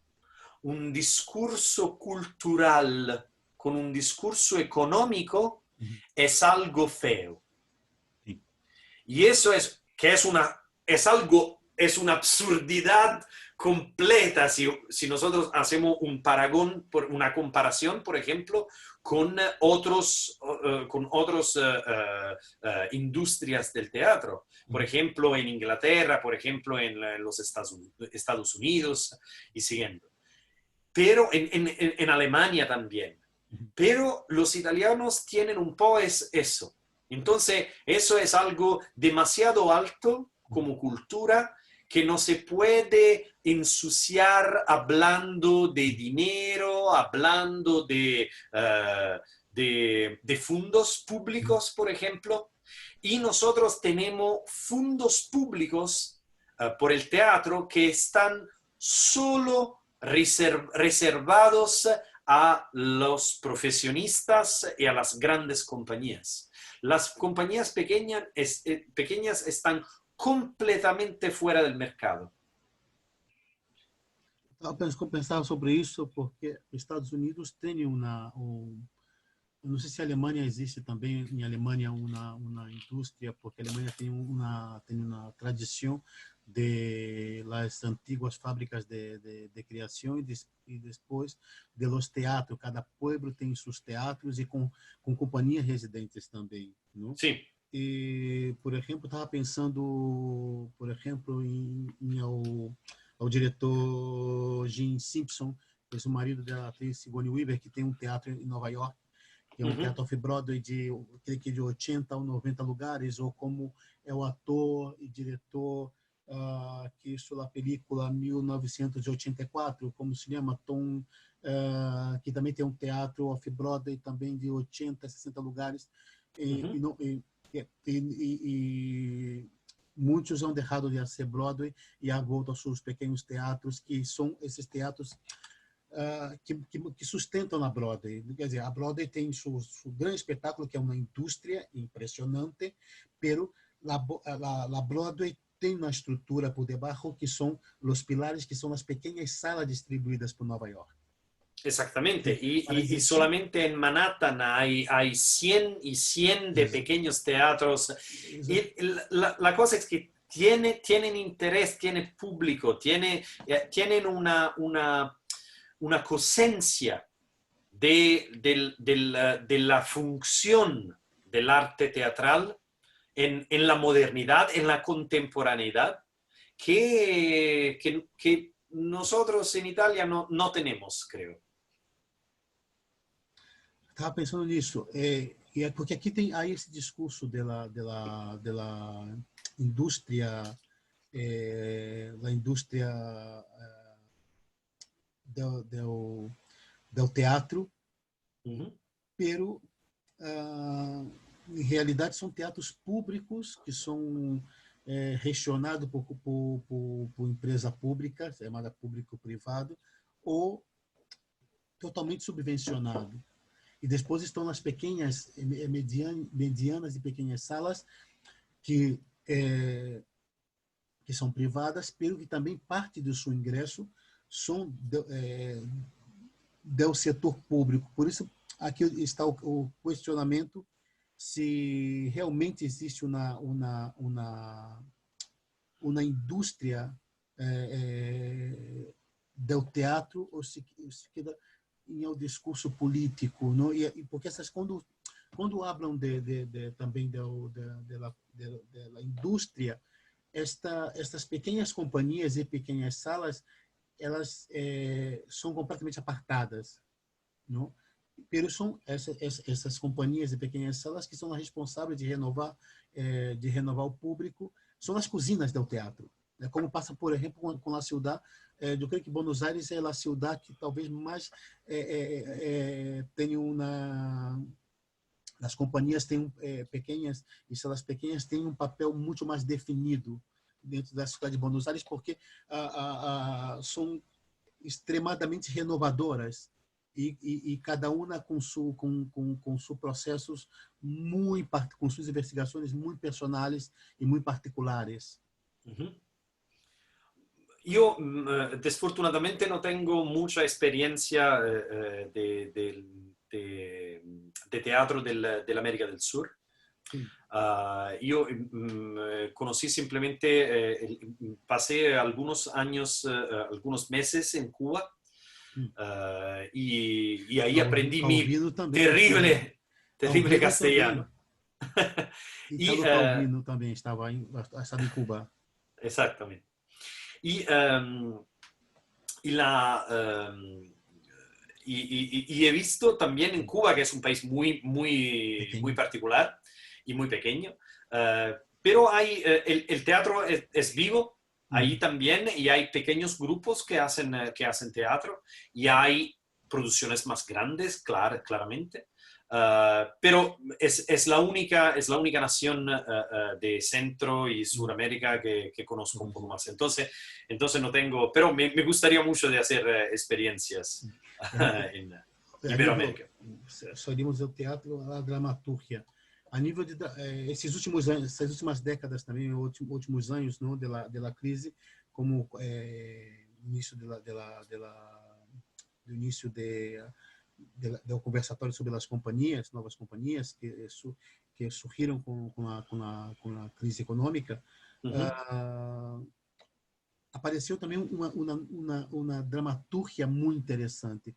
un discurso cultural con un discurso económico es algo feo. Y eso es una absurdidad completa si nosotros hacemos una comparación, por ejemplo, con otros industrias del teatro. Por ejemplo, en Inglaterra, por ejemplo, en los Estados Unidos y siguiendo. Pero en Alemania también. Pero los italianos tienen un poco eso. Entonces, eso es algo demasiado alto como cultura, que no se puede ensuciar hablando de dinero, hablando de fondos públicos, por ejemplo. Y nosotros tenemos fondos públicos por el teatro que están solo reservados a los profesionistas y a las grandes compañías. Las compañías pequeñas están completamente fuera del mercado. Apenas pensar sobre isso, porque Estados Unidos tem não sei se a Alemanha existe também, em Alemanha uma indústria, porque a Alemanha tem uma tradição de las antiguas fábricas de criação e depois de los teatros. Cada pueblo tem seus teatros e com companhias residentes também, não? Sim. E, por exemplo, estava pensando, por exemplo, ao diretor Gene Simpson, que é o marido da atriz Sigourney Weaver, que tem um teatro em Nova York, que é um teatro off-Broadway de 80 ou 90 lugares, ou como é o ator e diretor que hizo a película 1984, como se chama, Tom, que também tem um teatro off-Broadway também de 80, 60 lugares, e muitos han deixado de ser Broadway e han voltado aos seus pequenos teatros, que são esses teatros que sustentam a Broadway. Quer dizer, a Broadway tem seu grande espetáculo, que é uma indústria impressionante, pero a Broadway tem uma estrutura por debaixo, que são os pilares, que são as pequenas salas distribuídas por Nova York. Exactamente, Sí, solamente en Manhattan hay 100 y 100 de pequeños teatros. Y la cosa es que tienen interés, tienen público, tienen una cosencia de la función del arte teatral en la modernidad, en la contemporaneidad, que nosotros en Italia no tenemos, creo. Estava pensando nisso, porque aqui tem aí esse discurso da indústria, da indústria do teatro, pero em realidade são teatros públicos que são gestionados por empresa pública, chamada público-privado, ou totalmente subvencionado. E depois estão nas pequenas, medianas e pequenas salas que são privadas, pelo que também parte do seu ingresso são do setor público. Por isso, aqui está o questionamento se realmente existe uma indústria do teatro ou se queda em um discurso político, não? E porque quando falam também da indústria, estas pequenas companhias e pequenas salas, elas são completamente apartadas, não? Pero são essas companhias e pequenas salas que são as responsáveis de renovar o público, são as cozinhas do teatro. Como passa, por exemplo, com a ciudad. Eu creio que Buenos Aires é a cidade que talvez mais tenha as companhias têm pequenas, e salas pequenas têm um papel muito mais definido dentro da cidade de Buenos Aires, porque são extremadamente renovadoras e cada uma com seus processos com suas investigações muito personais e muito particulares. Yo desfortunadamente no tengo mucha experiencia de teatro de la América del Sur. Sí. Yo conocí simplemente, pasé algunos años, algunos meses en Cuba y ahí aprendí mi terrible castellano. Y Calvino también estaba en Cuba. Exactamente. Y he visto también en Cuba, que es un país muy particular y muy pequeño, pero el teatro es vivo ahí también, y hay pequeños grupos que hacen teatro, y hay producciones más grandes, claramente. Pero es la única nación de Centro y Suramérica que conozco un poco más. Entonces no tengo, pero me gustaría mucho de hacer experiencias en Iberoamérica. Saímos do teatro à dramaturgia. A nível de essas últimas décadas também, últimos anos, não, da crise, como início do início do conversatório sobre as companhias, novas companhias que surgiram com a crise econômica, apareceu também uma dramaturgia muito interessante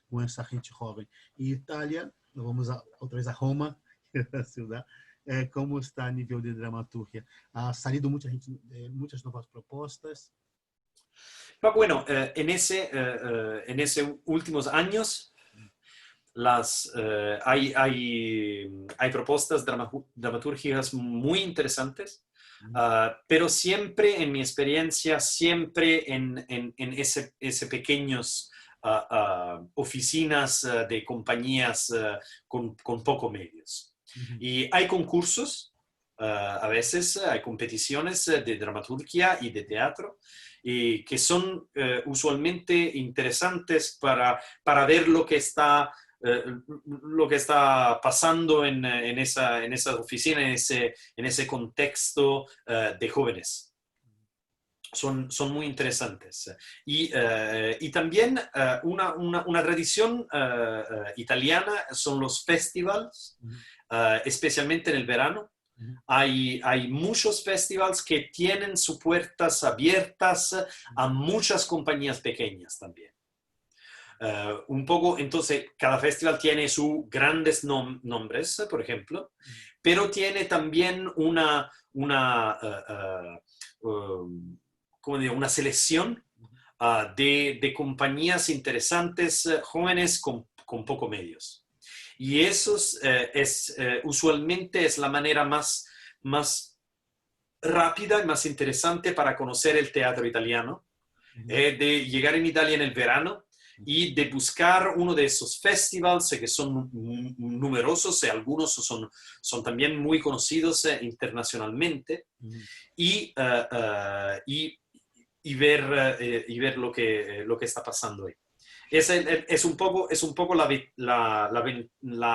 com essa gente jovem. E Itália, vamos outra vez a Roma, a cidade, como está a nível de dramaturgia. Ha salido muitas novas propostas. Bueno, en ese últimos años hay propuestas dramatúrgicas muy interesantes, pero siempre, en mi experiencia, siempre en ese pequeños oficinas de compañías con poco medios. Y hay concursos a veces hay competiciones de dramaturgia y de teatro y que son usualmente interesantes para ver lo que está pasando en esa oficina, en ese contexto de jóvenes. Son muy interesantes. Y también una tradición italiana son los festivals, especialmente en el verano. Hay muchos festivals que tienen sus puertas abiertas a muchas compañías pequeñas también. Un poco, entonces, cada festival tiene sus grandes nombres, por ejemplo, pero tiene también ¿cómo digo? Una selección de compañías interesantes, jóvenes con pocos medios. Y eso usualmente es la manera más rápida y más interesante para conocer el teatro italiano, de llegar en Italia en el verano y de buscar uno de esos festivals que son numerosos y algunos son también muy conocidos internacionalmente y ver lo que está pasando ahí. Es un poco la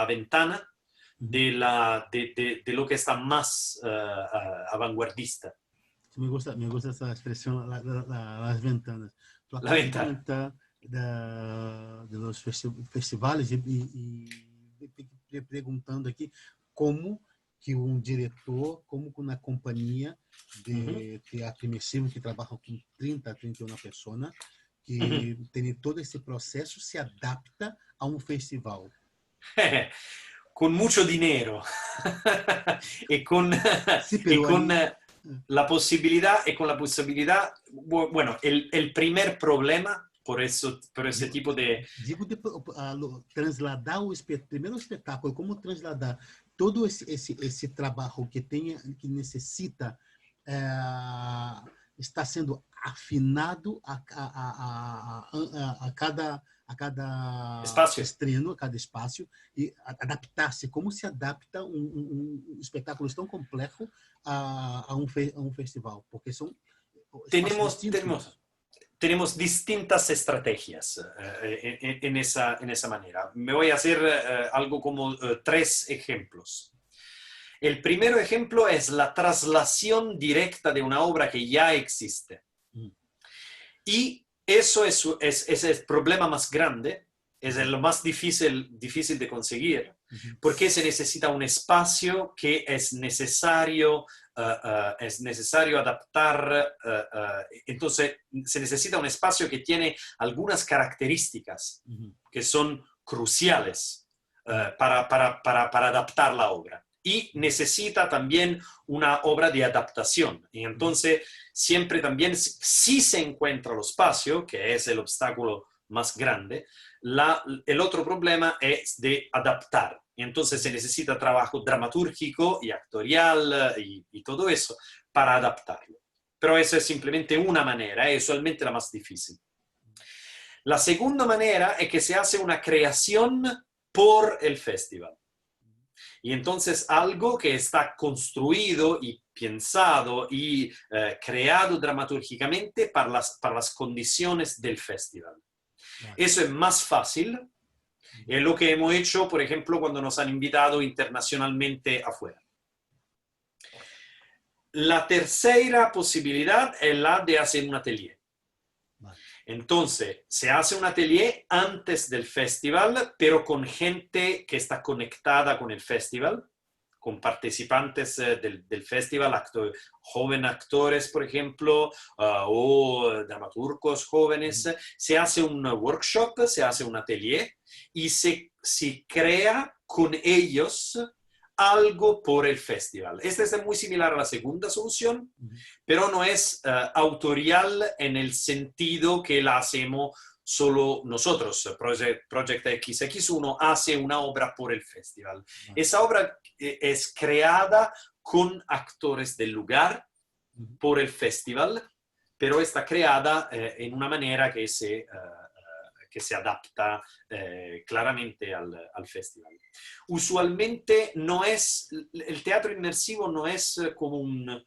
ventana de lo que está más vanguardista. Me gusta esa expresión, las ventanas. Tú La ventana. De los festivales y preguntando aquí cómo que un director, como una compañía de teatro inmersivo que trabaja con 30, 31 personas, que tiene todo ese proceso, se adapta a un festival. Con mucho dinero y con, Sí, pero la posibilidad, bueno, el primer problema por ese tipo de... Digo, trasladar primeiro espetáculo, como trasladar todo esse trabalho que necessita está sendo afinado a cada espacio. estreno, a cada espaço, e adaptar-se, como se adapta espetáculo tão complexo a um festival, porque são tenemos distintas estrategias en esa manera. Me voy a hacer algo como 3 ejemplos. El primer ejemplo es la traslación directa de una obra que ya existe. Y eso es el problema más grande, es lo más difícil de conseguir, porque se necesita un espacio que es necesario adaptar. Entonces, se necesita un espacio que tiene algunas características que son cruciales para adaptar la obra. Y necesita también una obra de adaptación. Y entonces, siempre también, si se encuentra el espacio, que es el obstáculo más grande, el otro problema es de adaptar. Y entonces se necesita trabajo dramatúrgico y actorial y todo eso para adaptarlo. Pero esa es simplemente una manera, es usualmente la más difícil. La segunda manera es que se hace una creación por el festival. Y entonces algo que está construido y pensado y creado dramatúrgicamente para las condiciones del festival. Eso es más fácil. Es lo que hemos hecho, por ejemplo, cuando nos han invitado internacionalmente afuera. La tercera posibilidad es la de hacer un atelier. Entonces, se hace un atelier antes del festival, pero con gente que está conectada con el festival, con participantes del festival, jóvenes actores, por ejemplo, o dramaturgos jóvenes. Se hace un workshop, se hace un atelier y se crea con ellos algo por el festival. Esta es muy similar a la segunda solución, pero no es autorial en el sentido que la hacemos solo nosotros. Project XX1 hace una obra por el festival. Esa obra es creada con actores del lugar por el festival, pero está creada en una manera que que se adapta claramente al festival. Usualmente no es, el teatro inmersivo no es como una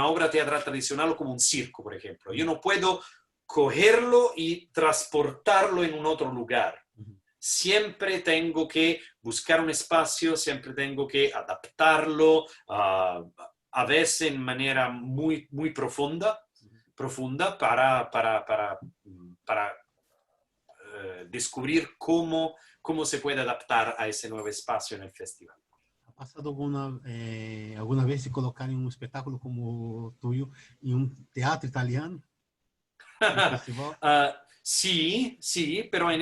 obra teatral tradicional o como un circo, por ejemplo. Yo no puedo cogerlo y transportarlo en un otro lugar. Siempre tengo que buscar un espacio, siempre tengo que adaptarlo, a veces en manera muy, muy profunda para descubrir cómo se puede adaptar a ese nuevo espacio en el festival. ¿Ha pasado alguna vez de colocar en un espectáculo como tuyo en un teatro italiano? ¿Un festival? Sí, pero en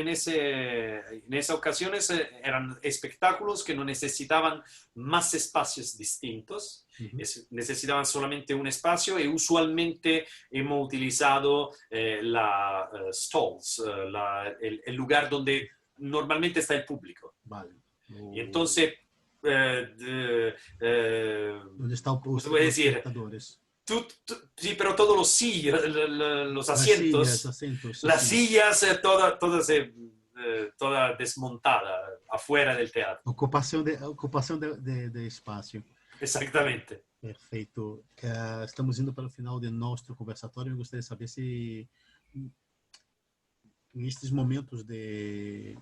esas ocasiones eran espectáculos que no necesitaban más espacios distintos, necesitaban solamente un espacio y usualmente hemos utilizado la stalls, el lugar donde normalmente está el público. Vale. Y entonces, ¿Dónde están ¿cómo se los puede decir? espectadores? Sí, pero todos los sillas, los asientos, Asientos, las sí. sillas, toda desmontada afuera del teatro. Ocupação de espaço. Exactamente. Perfeito. Estamos indo para o final de nosso conversatório. Eu gostaria de saber se, nestes momentos de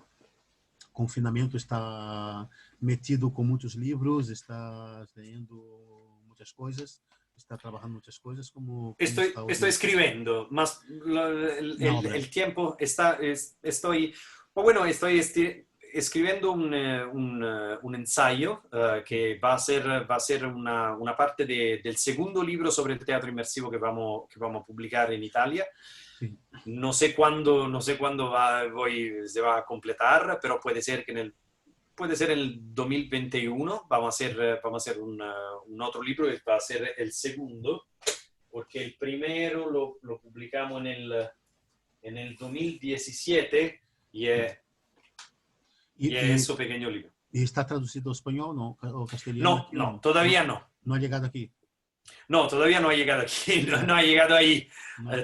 confinamento, está metido com muitos livros, está lendo muitas coisas, está trabalhando muchas cosas. Estoy escribiendo, más el tiempo estoy escribiendo un ensayo que va a ser una parte del segundo libro sobre el teatro inmersivo que vamos a publicar en Italia. Sí. No sé cuándo se va a completar, pero puede ser que en el 2021 vamos a hacer un otro libro que va a ser el segundo, porque el primero lo publicamos en el 2017 y es ese pequeño libro. ¿Y está traducido al español o castellano? No, todavía no. No ha llegado aquí. No, todavía no ha llegado aquí, no ha llegado ahí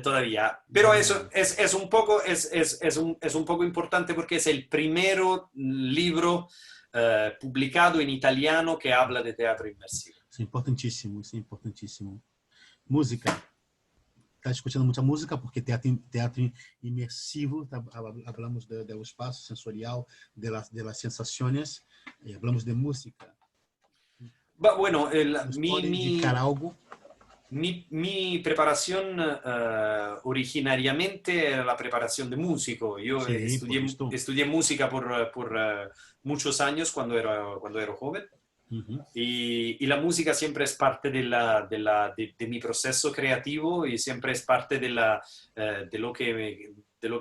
todavía. Pero eso es un poco importante porque es el primer libro publicado en italiano que habla de teatro inmersivo. Isso é importantíssimo, Música. Está escutando muita música porque teatro imersivo, hablamos do espaço sensorial, de las sensaciones, hablamos de música. Bueno, indicar algo? Mi preparación originariamente era la preparación de músico. Yo estudié música por muchos años cuando era joven. Y la música siempre es parte de mi proceso creativo y siempre es parte de lo que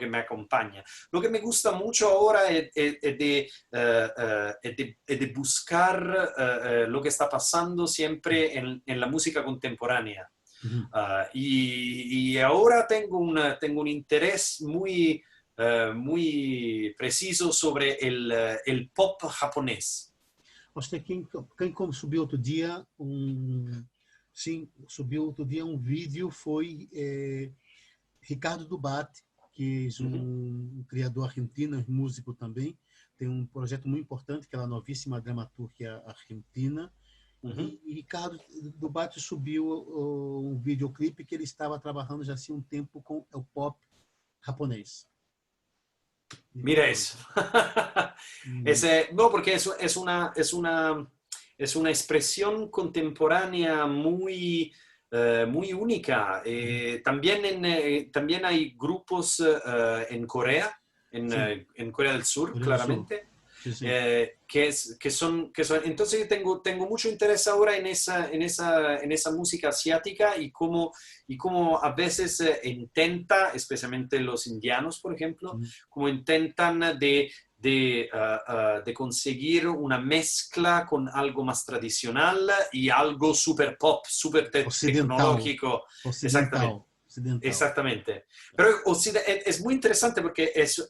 me acompaña. Lo que me gusta mucho ahora es de buscar lo que está pasando siempre en la música contemporánea. Y ahora tengo un interés muy preciso sobre el pop japonés. Quem subiu outro dia vídeo foi Ricardo Dubat, que é criador argentino, músico também, tem um projeto muito importante que é a novíssima dramaturgia argentina. E Ricardo Dubat subiu um videoclipe que ele estava trabalhando já há um tempo com o pop japonês. Mira eso. No, porque es una expresión contemporánea muy única. También hay grupos en Corea, en Corea del Sur, claramente. Sí. Que son entonces tengo mucho interés ahora en esa música asiática y cómo a veces intenta, especialmente los indianos, por ejemplo, como intentan de conseguir una mezcla con algo más tradicional y algo super pop, super tecnológico. Occidental. Exactamente. Pero es muy interesante porque es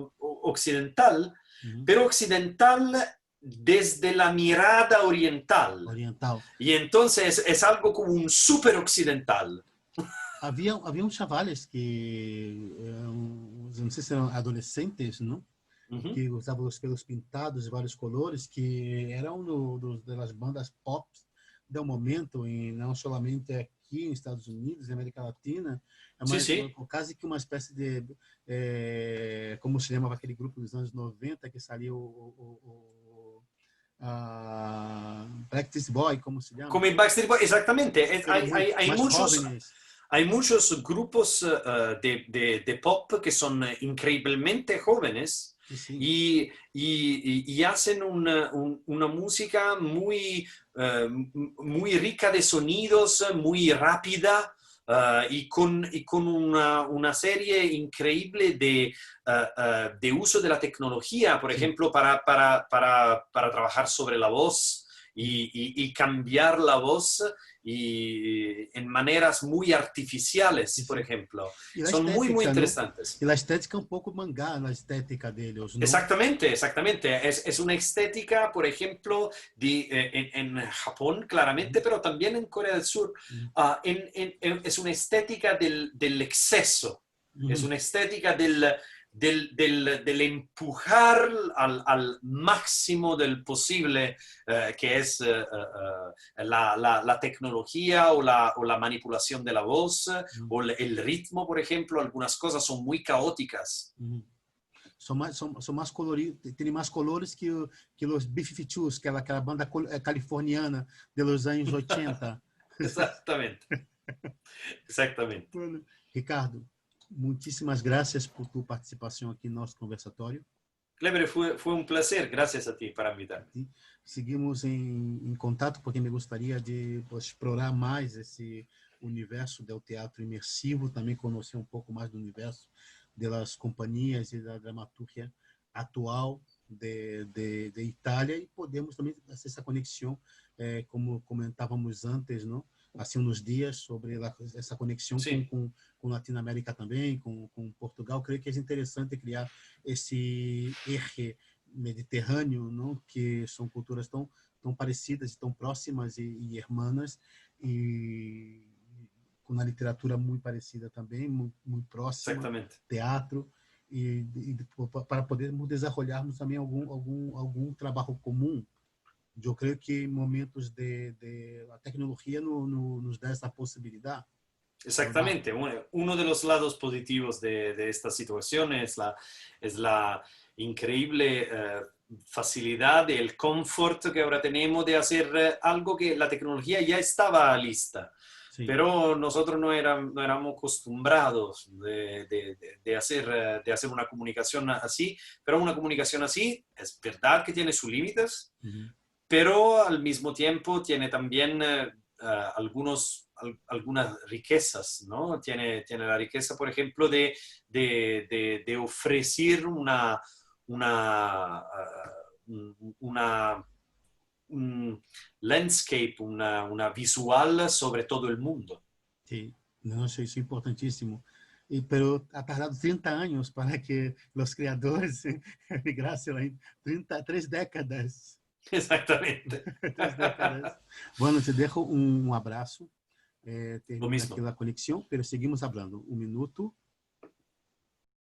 occidental, pero occidental desde la mirada oriental. Y entonces es algo como un super occidental. Había chavales que, não sei se eram adolescentes, não? Que usavam os pelos pintados de vários colores, que eram das bandas pop do momento, e não somente aqui nos Estados Unidos, na América Latina, Sí, sí. quase que uma espécie de, como se chamava aquele grupo dos anos 90, que saiu Practice Boy, como se chama? Como el Backstreet Boys, exactamente. Mais jóvenes. Hay muchos grupos de pop que son increíblemente jóvenes Sí. y hacen una música muy, muy rica de sonidos, muy rápida. Y con una serie increíble de uso de la tecnología, por ejemplo, para trabajar sobre la voz y cambiar la voz y en maneras muy artificiales, por ejemplo. Son muy, muy interesantes. Y la estética un poco mangá, la estética de ellos, ¿no? Exactamente, exactamente. Es una estética, por ejemplo, en Japón, claramente, pero también en Corea del Sur. Es una estética del exceso, es una estética del empujar al máximo del posible, que es la tecnología o la manipulación de la voz o el ritmo, por ejemplo. Algunas cosas son muy caóticas. São mais coloridos, tem mais colores que os B-52s, aquela banda californiana de los anos 80. Exactamente. Exactamente. Bueno, Ricardo, muitíssimas gracias por tu participação aqui no nosso conversatório. Kleber, fue un placer. Gracias a ti para invitarme. Seguimos em contato, porque me gostaria de explorar mais esse universo do teatro imersivo, também conhecer um pouco mais do universo das companhias e da dramaturgia atual de Itália, e podemos também fazer essa conexão, como comentávamos antes, não? Assim, nos dias, sobre essa conexão com Latinoamérica também, com Portugal. Creio que é interessante criar esse eje mediterrâneo, não? Que são culturas tão parecidas, tão próximas e hermanas, e com uma literatura muito parecida também, muito próxima. Exatamente. Teatro, e para podermos desenvolvermos também algum trabalho comum. Eu creio que em momentos a tecnologia nos dá essa possibilidad. Exactamente. Uno de los lados positivos de esta situación es la increíble facilidad, el confort que ahora tenemos de hacer algo que la tecnología ya estaba lista. Sí. Pero nosotros no éramos acostumbrados de hacer una comunicación así, pero una comunicación así es verdad que tiene sus límites, pero al mismo tiempo tiene también algunas riquezas, ¿no? Tiene la riqueza, por ejemplo, de ofrecer un landscape, una visual sobre todo el mundo. Sí, no, eso es importantísimo. Pero ha tardado 30 años para que los creadores migrasen, 3 décadas. Exactamente. 3 décadas. Bueno, te dejo un abrazo. Termina aqui a conexão, pero seguimos falando. 1 minuto.